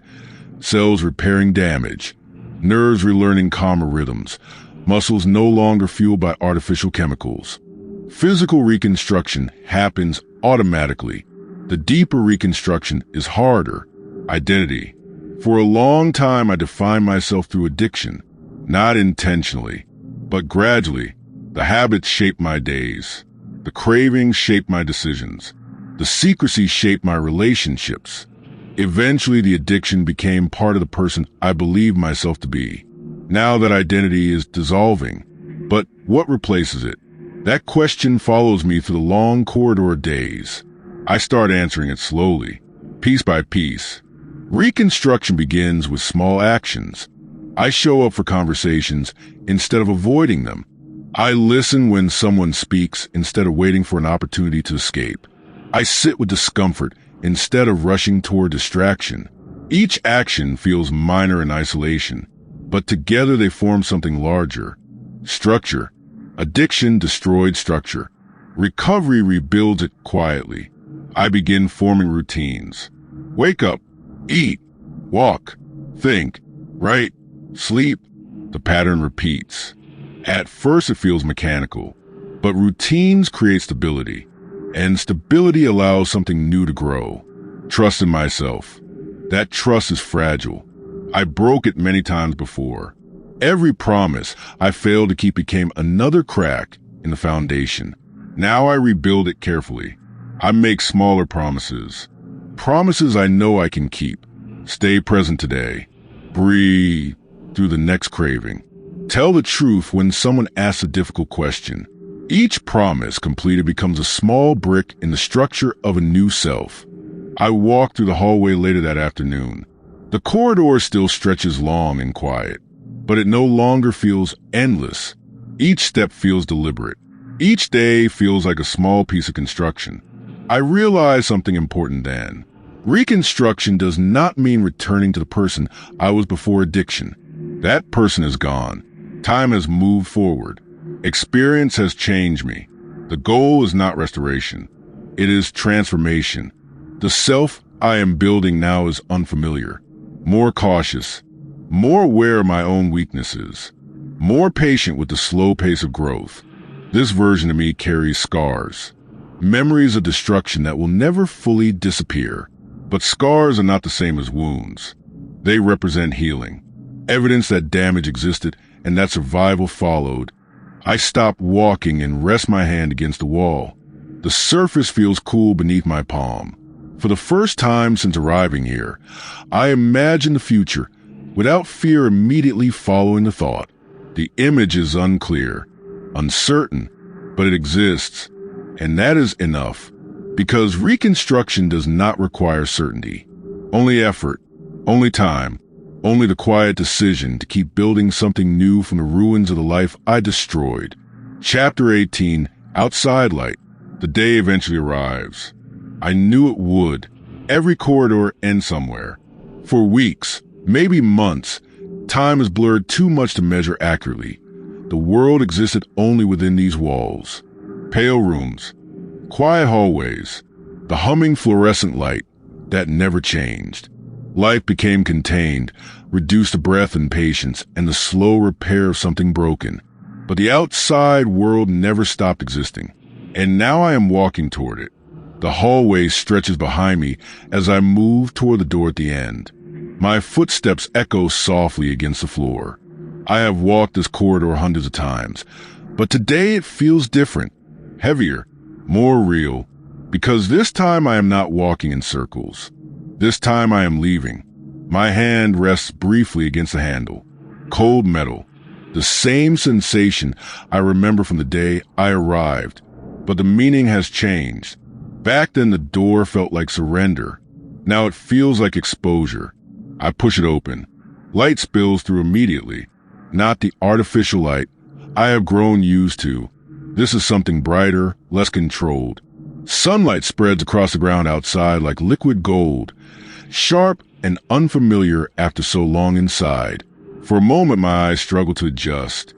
Cells repairing damage. Nerves relearning calmer rhythms. Muscles no longer fueled by artificial chemicals. Physical reconstruction happens automatically. The deeper reconstruction is harder. Identity. For a long time, I defined myself through addiction. Not intentionally, but gradually. The habits shaped my days. The cravings shaped my decisions. The secrecy shaped my relationships. Eventually, the addiction became part of the person I believed myself to be. Now that identity is dissolving. But what replaces it? That question follows me through the long corridor days. I start answering it slowly, piece by piece. Reconstruction begins with small actions. I show up for conversations instead of avoiding them. I listen when someone speaks instead of waiting for an opportunity to escape. I sit with discomfort instead of rushing toward distraction. Each action feels minor in isolation, but together they form something larger. Structure. Addiction destroyed structure. Recovery rebuilds it quietly. I begin forming routines. Wake up, eat, walk, think, write, sleep. The pattern repeats. At first it feels mechanical, but routines create stability, and stability allows something new to grow. Trust in myself. That trust is fragile. I broke it many times before. Every promise I failed to keep became another crack in the foundation. Now I rebuild it carefully. I make smaller promises. Promises I know I can keep. Stay present today. Breathe through the next craving. Tell the truth when someone asks a difficult question. Each promise completed becomes a small brick in the structure of a new self. I walk through the hallway later that afternoon. The corridor still stretches long and quiet, but it no longer feels endless. Each step feels deliberate. Each day feels like a small piece of construction. I realized something important then. Reconstruction does not mean returning to the person I was before addiction. That person is gone. Time has moved forward. Experience has changed me. The goal is not restoration. It is transformation. The self I am building now is unfamiliar, more cautious, more aware of my own weaknesses, more patient with the slow pace of growth. This version of me carries scars, memories of destruction that will never fully disappear. But scars are not the same as wounds. They represent healing, evidence that damage existed and that survival followed. I stop walking and rest my hand against the wall. The surface feels cool beneath my palm. For the first time since arriving here, I imagine the future without fear immediately following the thought. The image is unclear, uncertain, but it exists, and that is enough. Because reconstruction does not require certainty. Only effort, only time, only the quiet decision to keep building something new from the ruins of the life I destroyed. Chapter 18, Outside Light. The day eventually arrives. I knew it would. Every corridor ends somewhere. For weeks, maybe months, time is blurred too much to measure accurately. The world existed only within these walls. Pale rooms, quiet hallways, the humming fluorescent light that never changed. Life became contained, reduced to breath and patience, and the slow repair of something broken. But the outside world never stopped existing. And now I am walking toward it. The hallway stretches behind me as I move toward the door at the end. My footsteps echo softly against the floor. I have walked this corridor hundreds of times, but today it feels different, heavier, more real, because this time I am not walking in circles. This time I am leaving. My hand rests briefly against the handle. Cold metal. The same sensation I remember from the day I arrived, but the meaning has changed. Back then the door felt like surrender. Now it feels like exposure. I push it open. Light spills through immediately. Not the artificial light I have grown used to. This is something brighter, less controlled. Sunlight spreads across the ground outside like liquid gold, sharp and unfamiliar after so long inside. For a moment, my eyes struggle to adjust.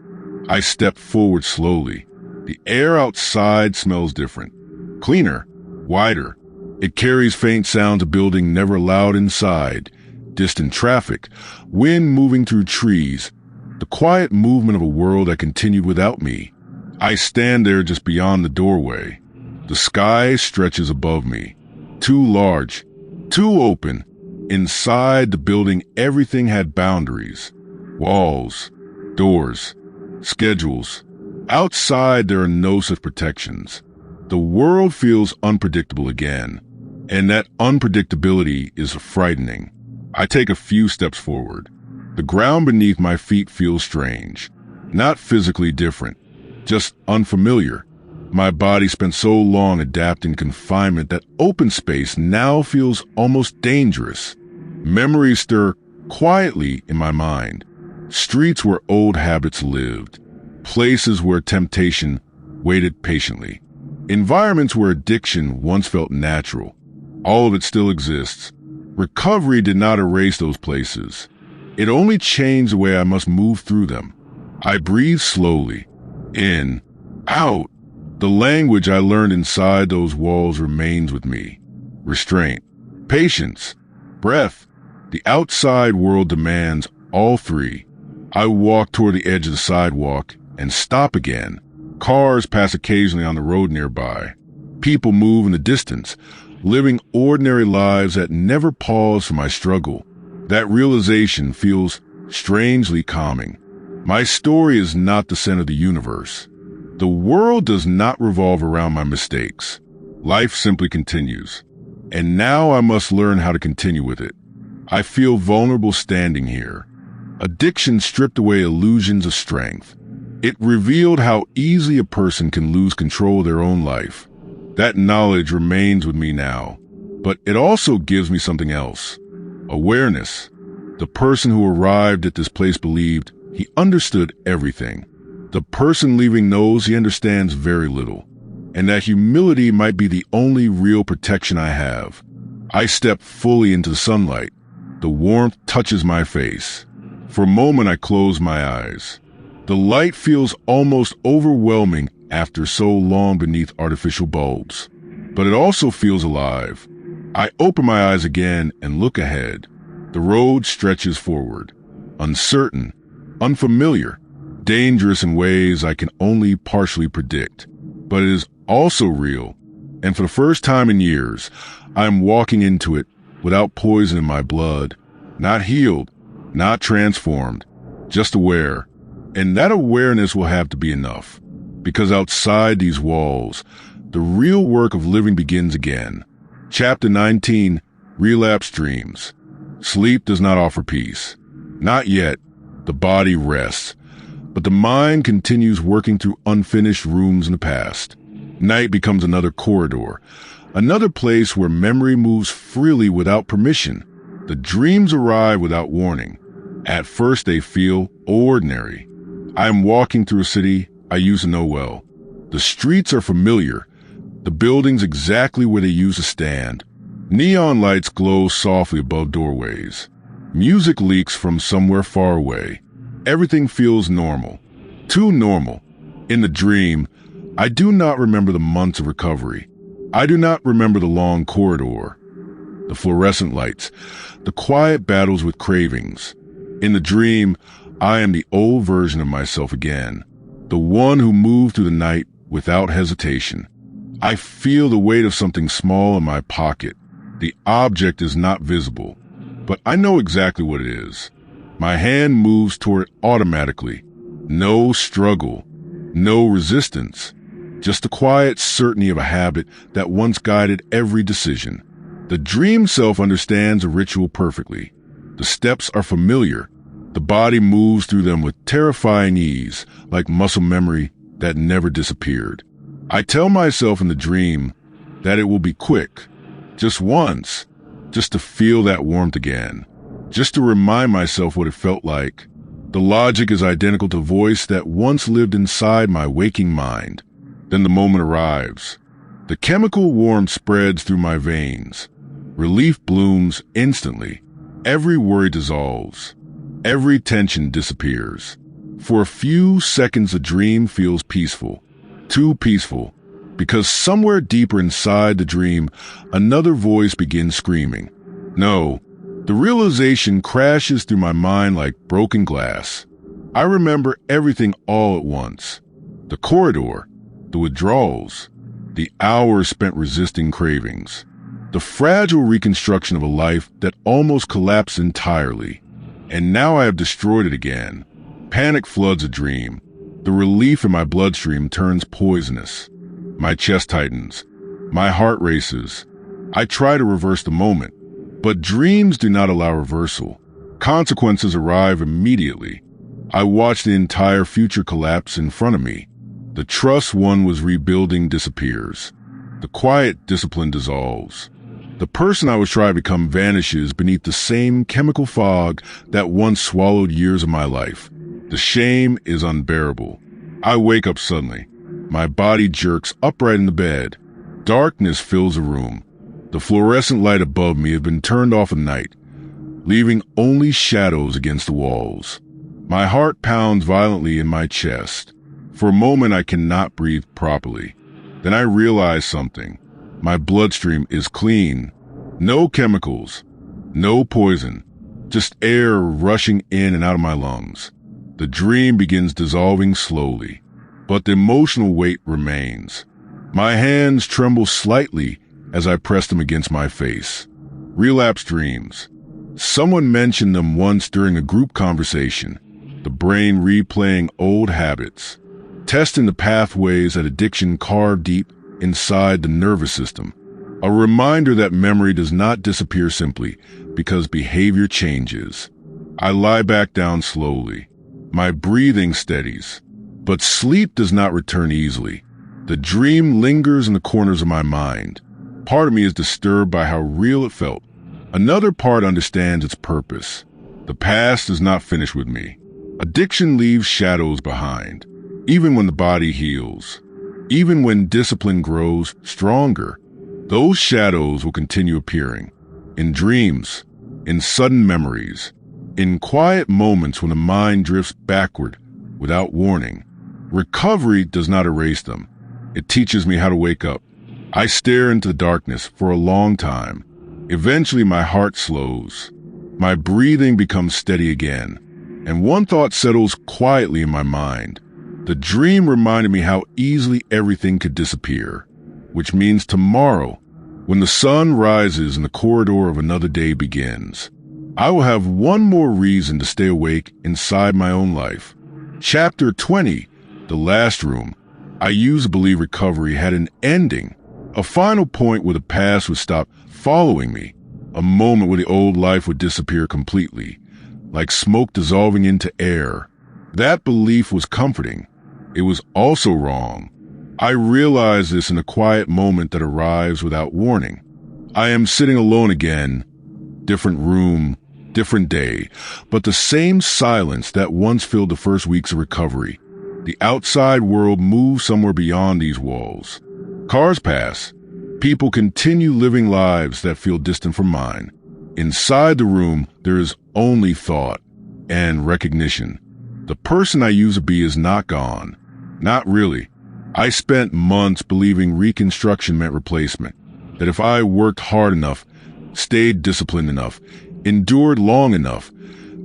I step forward slowly. The air outside smells different. Cleaner, wider. It carries faint sounds a building never allowed inside. Distant traffic, wind moving through trees, the quiet movement of a world that continued without me. I stand there just beyond the doorway. The sky stretches above me. Too large, too open. Inside the building, everything had boundaries. Walls, doors, schedules. Outside, there are no such protections. The world feels unpredictable again, and that unpredictability is frightening. I take a few steps forward. The ground beneath my feet feels strange, not physically different, just unfamiliar. My body spent so long adapting to confinement that open space now feels almost dangerous. Memories stir quietly in my mind. Streets where old habits lived. Places where temptation waited patiently. Environments where addiction once felt natural. All of it still exists. Recovery did not erase those places. It only changed the way I must move through them. I breathe slowly. In, out. The language I learned inside those walls remains with me. Restraint, patience, breath. The outside world demands all three. I walk toward the edge of the sidewalk and stop again. Cars pass occasionally on the road nearby. People move in the distance, living ordinary lives that never pause for my struggle. That realization feels strangely calming. My story is not the center of the universe. The world does not revolve around my mistakes. Life simply continues. And now I must learn how to continue with it. I feel vulnerable standing here. Addiction stripped away illusions of strength. It revealed how easily a person can lose control of their own life. That knowledge remains with me now. But it also gives me something else. Awareness. The person who arrived at this place believed he understood everything. The person leaving knows he understands very little, and that humility might be the only real protection I have. I step fully into the sunlight. The warmth touches my face. For a moment, I close my eyes. The light feels almost overwhelming after so long beneath artificial bulbs, but it also feels alive. I open my eyes again and look ahead. The road stretches forward, uncertain, unfamiliar, dangerous in ways I can only partially predict. But it is also real, and for the first time in years, I am walking into it without poison in my blood, not healed, not transformed, just aware. And that awareness will have to be enough, because outside these walls, the real work of living begins again. Chapter 19, Relapse Dreams. Sleep does not offer peace. Not yet. The body rests, but the mind continues working through unfinished rooms in the past. Night becomes another corridor, another place where memory moves freely without permission. The dreams arrive without warning. At first they feel ordinary. I am walking through a city I used to know well. The streets are familiar, the buildings exactly where they used to stand. Neon lights glow softly above doorways. Music leaks from somewhere far away. Everything feels normal. Too normal. In the dream, I do not remember the months of recovery. I do not remember the long corridor, the fluorescent lights, the quiet battles with cravings. In the dream, I am the old version of myself again, the one who moved through the night without hesitation. I feel the weight of something small in my pocket. The object is not visible, but I know exactly what it is. My hand moves toward it automatically. No struggle, no resistance, just the quiet certainty of a habit that once guided every decision. The dream self understands a ritual perfectly. The steps are familiar. The body moves through them with terrifying ease, like muscle memory that never disappeared. I tell myself in the dream that it will be quick, just once, just to feel that warmth again, just to remind myself what it felt like. The logic is identical to the voice that once lived inside my waking mind. Then the moment arrives. The chemical warmth spreads through my veins. Relief blooms instantly. Every worry dissolves. Every tension disappears. For a few seconds, the dream feels peaceful. Too peaceful. Because somewhere deeper inside the dream, another voice begins screaming. No, the realization crashes through my mind like broken glass. I remember everything all at once. The corridor, the withdrawals, the hours spent resisting cravings, the fragile reconstruction of a life that almost collapsed entirely. And now I have destroyed it again. Panic floods a dream. The relief in my bloodstream turns poisonous. My chest tightens. My heart races. I try to reverse the moment, but dreams do not allow reversal. Consequences arrive immediately. I watch the entire future collapse in front of me. The trust one was rebuilding disappears. The quiet discipline dissolves. The person I was trying to become vanishes beneath the same chemical fog that once swallowed years of my life. The shame is unbearable. I wake up suddenly. My body jerks upright in the bed. Darkness fills the room. The fluorescent light above me has been turned off at night, leaving only shadows against the walls. My heart pounds violently in my chest. For a moment, I cannot breathe properly. Then I realize something. My bloodstream is clean. No chemicals. No poison. Just air rushing in and out of my lungs. The dream begins dissolving slowly, but the emotional weight remains. My hands tremble slightly as I press them against my face. Relapse dreams. Someone mentioned them once during a group conversation. The brain replaying old habits, testing the pathways that addiction carved deep inside the nervous system, a reminder that memory does not disappear simply because behavior changes. I lie back down slowly. My breathing steadies. But sleep does not return easily. The dream lingers in the corners of my mind. Part of me is disturbed by how real it felt. Another part understands its purpose. The past is not finished with me. Addiction leaves shadows behind, even when the body heals. Even when discipline grows stronger, those shadows will continue appearing. In dreams, in sudden memories, in quiet moments when the mind drifts backward without warning. Recovery does not erase them. It teaches me how to wake up. I stare into the darkness for a long time. Eventually, my heart slows. My breathing becomes steady again. And one thought settles quietly in my mind. The dream reminded me how easily everything could disappear, which means tomorrow, when the sun rises and the corridor of another day begins, I will have one more reason to stay awake inside my own life. Chapter 20, The Last Room. I used to believe recovery had an ending, a final point where the past would stop following me, a moment where the old life would disappear completely, like smoke dissolving into air. That belief was comforting. It was also wrong. I realized this in a quiet moment that arrives without warning. I am sitting alone again, different room, different day, but the same silence that once filled the first weeks of recovery. The outside world moves somewhere beyond these walls. Cars pass. People continue living lives that feel distant from mine. Inside the room, there is only thought and recognition. The person I used to be is not gone. Not really. I spent months believing reconstruction meant replacement, that if I worked hard enough, stayed disciplined enough, endured long enough,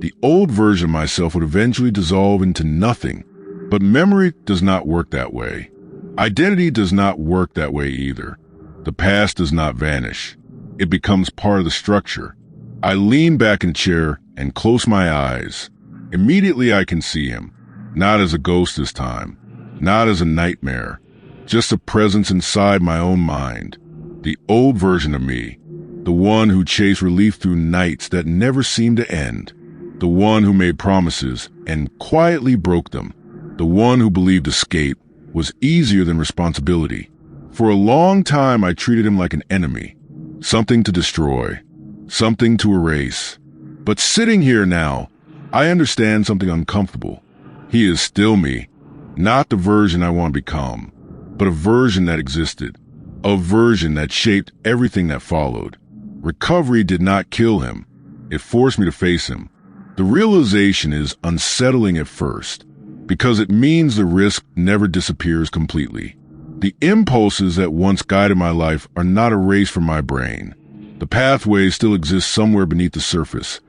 the old version of myself would eventually dissolve into nothing. But memory does not work that way. Identity does not work that way either. The past does not vanish. It becomes part of the structure. I lean back in the chair and close my eyes. Immediately I can see him, not as a ghost this time, not as a nightmare, just a presence inside my own mind. The old version of me, the one who chased relief through nights that never seemed to end, the one who made promises and quietly broke them, the one who believed escape was easier than responsibility. For a long time I treated him like an enemy, something to destroy, something to erase. But sitting here now, I understand something uncomfortable. He is still me, not the version I want to become, but a version that existed, a version that shaped everything that followed. Recovery did not kill him. It forced me to face him. The realization is unsettling at first, because it means the risk never disappears completely. The impulses that once guided my life are not erased from my brain. The pathways still exist somewhere beneath the surface,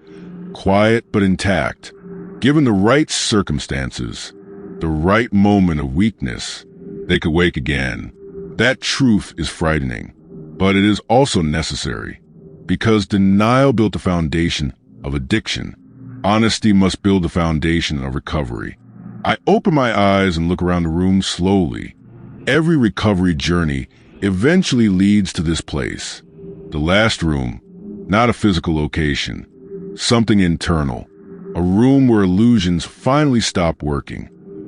quiet but intact. Given the right circumstances, the right moment of weakness, they could wake again. That truth is frightening, but it is also necessary, because denial built the foundation of addiction. Honesty must build the foundation of recovery. I open my eyes and look around the room slowly. Every recovery journey eventually leads to this place. The last room, not a physical location, something internal. A room where illusions finally stop working,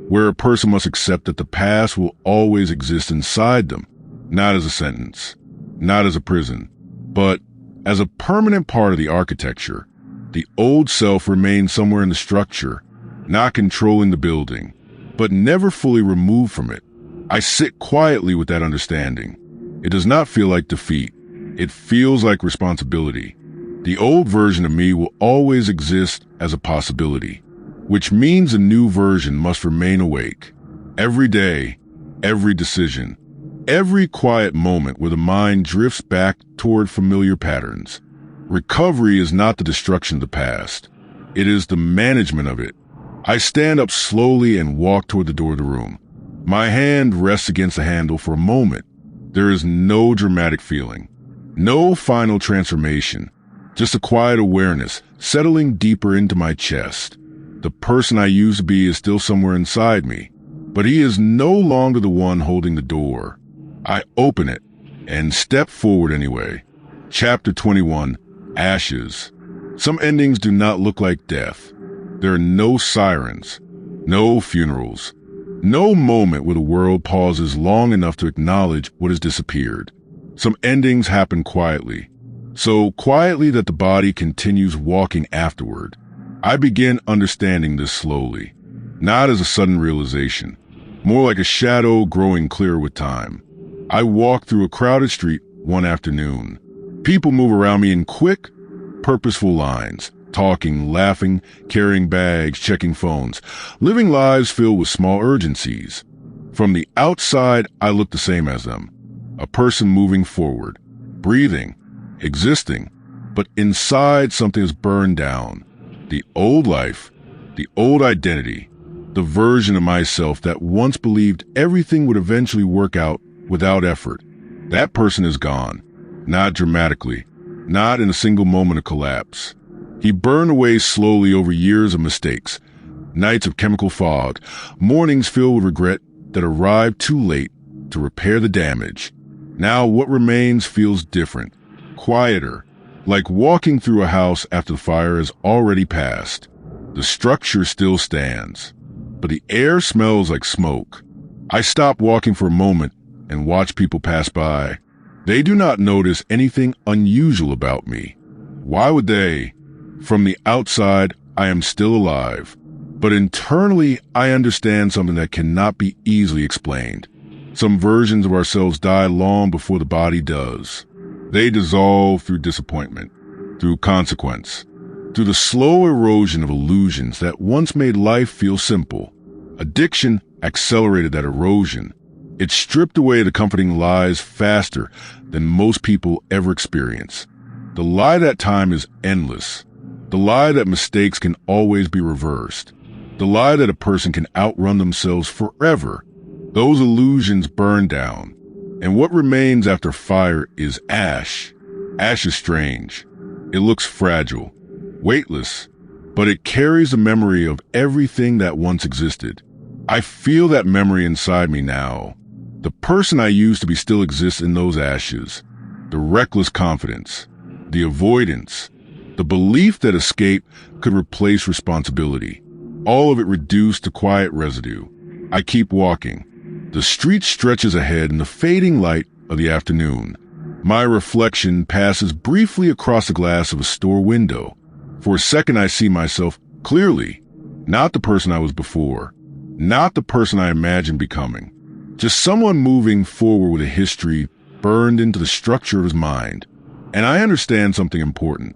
where a person must accept that the past will always exist inside them, not as a sentence, not as a prison, but as a permanent part of the architecture. The old self remains somewhere in the structure, not controlling the building, but never fully removed from it. I sit quietly with that understanding. It does not feel like defeat. It feels like responsibility. The old version of me will always exist as a possibility, which means a new version must remain awake. Every day, every decision, every quiet moment where the mind drifts back toward familiar patterns. Recovery is not the destruction of the past. It is the management of it. I stand up slowly and walk toward the door of the room. My hand rests against the handle for a moment. There is no dramatic feeling, no final transformation, just a quiet awareness settling deeper into my chest. The person I used to be is still somewhere inside me, but he is no longer the one holding the door. I open it and step forward anyway. Chapter 21, Ashes. Some endings do not look like death. There are no sirens, no funerals, no moment where the world pauses long enough to acknowledge what has disappeared. Some endings happen quietly, so quietly that the body continues walking afterward. I begin understanding this slowly, not as a sudden realization, more like a shadow growing clearer with time. I walk through a crowded street one afternoon. People move around me in quick, purposeful lines, talking, laughing, carrying bags, checking phones, living lives filled with small urgencies. From the outside, I look the same as them, a person moving forward, breathing, existing, but inside something is burned down. The old life, the old identity, the version of myself that once believed everything would eventually work out without effort. That person is gone, not dramatically, not in a single moment of collapse. He burned away slowly over years of mistakes, nights of chemical fog, mornings filled with regret that arrived too late to repair the damage. Now what remains feels different, quieter, like walking through a house after the fire has already passed. The structure still stands, but the air smells like smoke. I stop walking for a moment and watch people pass by. They do not notice anything unusual about me. Why would they? From the outside, I am still alive, but internally, I understand something that cannot be easily explained. Some versions of ourselves die long before the body does. They dissolve through disappointment, through consequence, through the slow erosion of illusions that once made life feel simple. Addiction accelerated that erosion. It stripped away the comforting lies faster than most people ever experience. The lie that time is endless. The lie that mistakes can always be reversed. The lie that a person can outrun themselves forever. Those illusions burn down. And what remains after fire is ash. Ash is strange. It looks fragile, weightless, but it carries the memory of everything that once existed. I feel that memory inside me now. The person I used to be still exists in those ashes. The reckless confidence, the avoidance, the belief that escape could replace responsibility. All of it reduced to quiet residue. I keep walking. The street stretches ahead in the fading light of the afternoon. My reflection passes briefly across the glass of a store window. For a second, I see myself clearly. Not the person I was before. Not the person I imagined becoming. Just someone moving forward with a history burned into the structure of his mind. And I understand something important.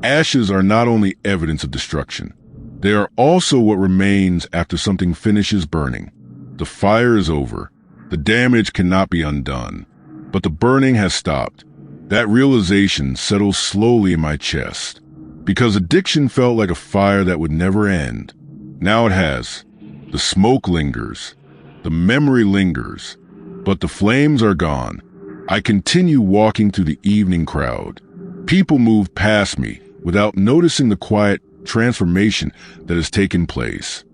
Ashes are not only evidence of destruction. They are also what remains after something finishes burning. The fire is over. The damage cannot be undone. But the burning has stopped. That realization settles slowly in my chest. Because addiction felt like a fire that would never end. Now it has. The smoke lingers. The memory lingers. But the flames are gone. I continue walking through the evening crowd. People move past me without noticing the quiet transformation that has taken place.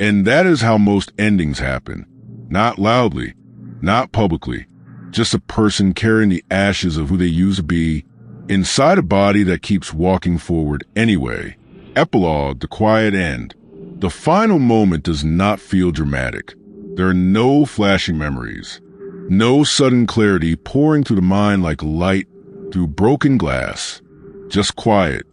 And that is how most endings happen. Not loudly, not publicly, just a person carrying the ashes of who they used to be inside a body that keeps walking forward anyway. Epilogue, the quiet end. The final moment does not feel dramatic. There are no flashing memories, no sudden clarity pouring through the mind like light through broken glass. Just quiet.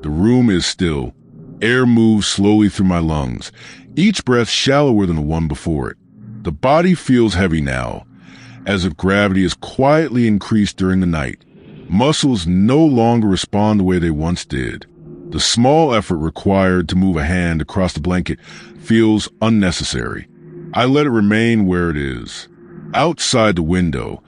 The room is still. Air moves slowly through my lungs, each breath shallower than the one before it. The body feels heavy now, as if gravity is quietly increased during the night. Muscles no longer respond the way they once did. The small effort required to move a hand across the blanket feels unnecessary. I let it remain where it is. Outside the window,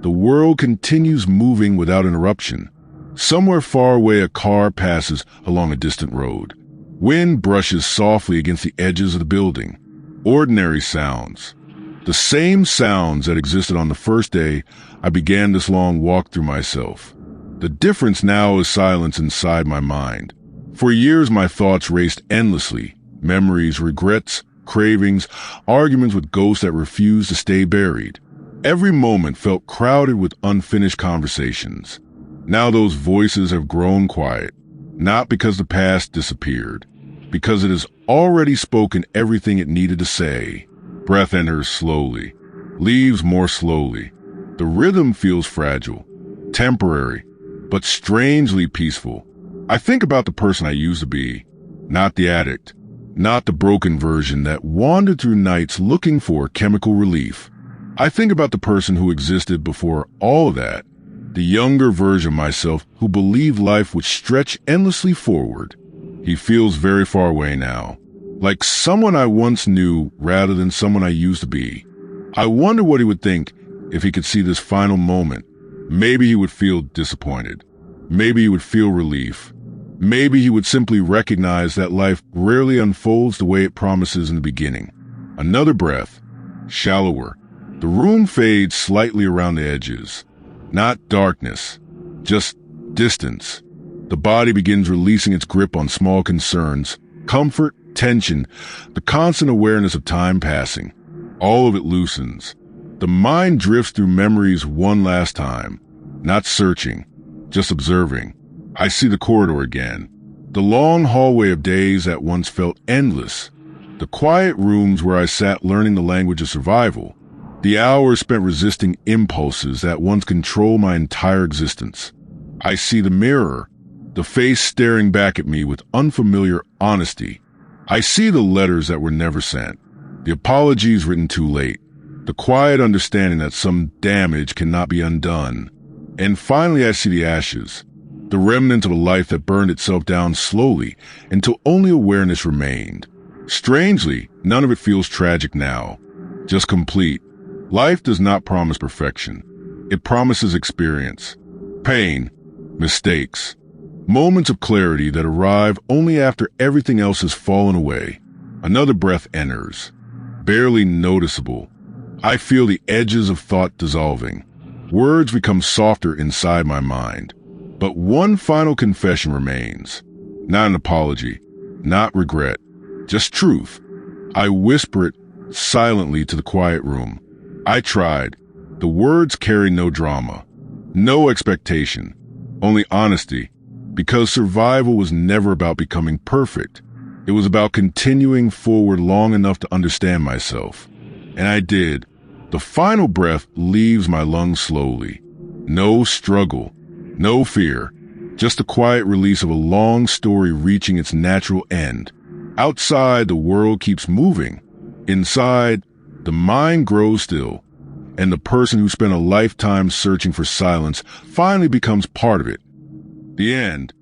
the world continues moving without interruption. Somewhere far away, a car passes along a distant road. Wind brushes softly against the edges of the building. Ordinary sounds. The same sounds that existed on the first day I began this long walk through myself. The difference now is silence inside my mind. For years, my thoughts raced endlessly. Memories, regrets, cravings, arguments with ghosts that refused to stay buried. Every moment felt crowded with unfinished conversations. Now those voices have grown quiet, not because the past disappeared, because it has already spoken everything it needed to say. Breath enters slowly, leaves more slowly. The rhythm feels fragile, temporary, but strangely peaceful. I think about the person I used to be, not the addict, not the broken version that wandered through nights looking for chemical relief. I think about the person who existed before all of that, the younger version of myself who believed life would stretch endlessly forward. He feels very far away now, like someone I once knew rather than someone I used to be. I wonder what he would think if he could see this final moment. Maybe he would feel disappointed. Maybe he would feel relief. Maybe he would simply recognize that life rarely unfolds the way it promises in the beginning. Another breath, shallower. The room fades slightly around the edges. Not darkness, just distance. The body begins releasing its grip on small concerns, comfort, tension, the constant awareness of time passing. All of it loosens. The mind drifts through memories one last time, not searching, just observing. I see the corridor again. The long hallway of days that once felt endless. The quiet rooms where I sat learning the language of survival. The hours spent resisting impulses that once controlled my entire existence. I see the mirror, the face staring back at me with unfamiliar honesty. I see the letters that were never sent, the apologies written too late, the quiet understanding that some damage cannot be undone. And finally I see the ashes, the remnant of a life that burned itself down slowly until only awareness remained. Strangely, none of it feels tragic now, just complete. Life does not promise perfection. It promises experience, pain, mistakes, moments of clarity that arrive only after everything else has fallen away. Another breath enters, barely noticeable. I feel the edges of thought dissolving. Words become softer inside my mind. But one final confession remains. Not an apology, not regret, just truth. I whisper it silently to the quiet room. I tried. The words carry no drama, no expectation, only honesty, because survival was never about becoming perfect. It was about continuing forward long enough to understand myself. And I did. The final breath leaves my lungs slowly. No struggle, no fear, just the quiet release of a long story reaching its natural end. Outside, the world keeps moving. Inside, the mind grows still, and the person who spent a lifetime searching for silence finally becomes part of it. The end.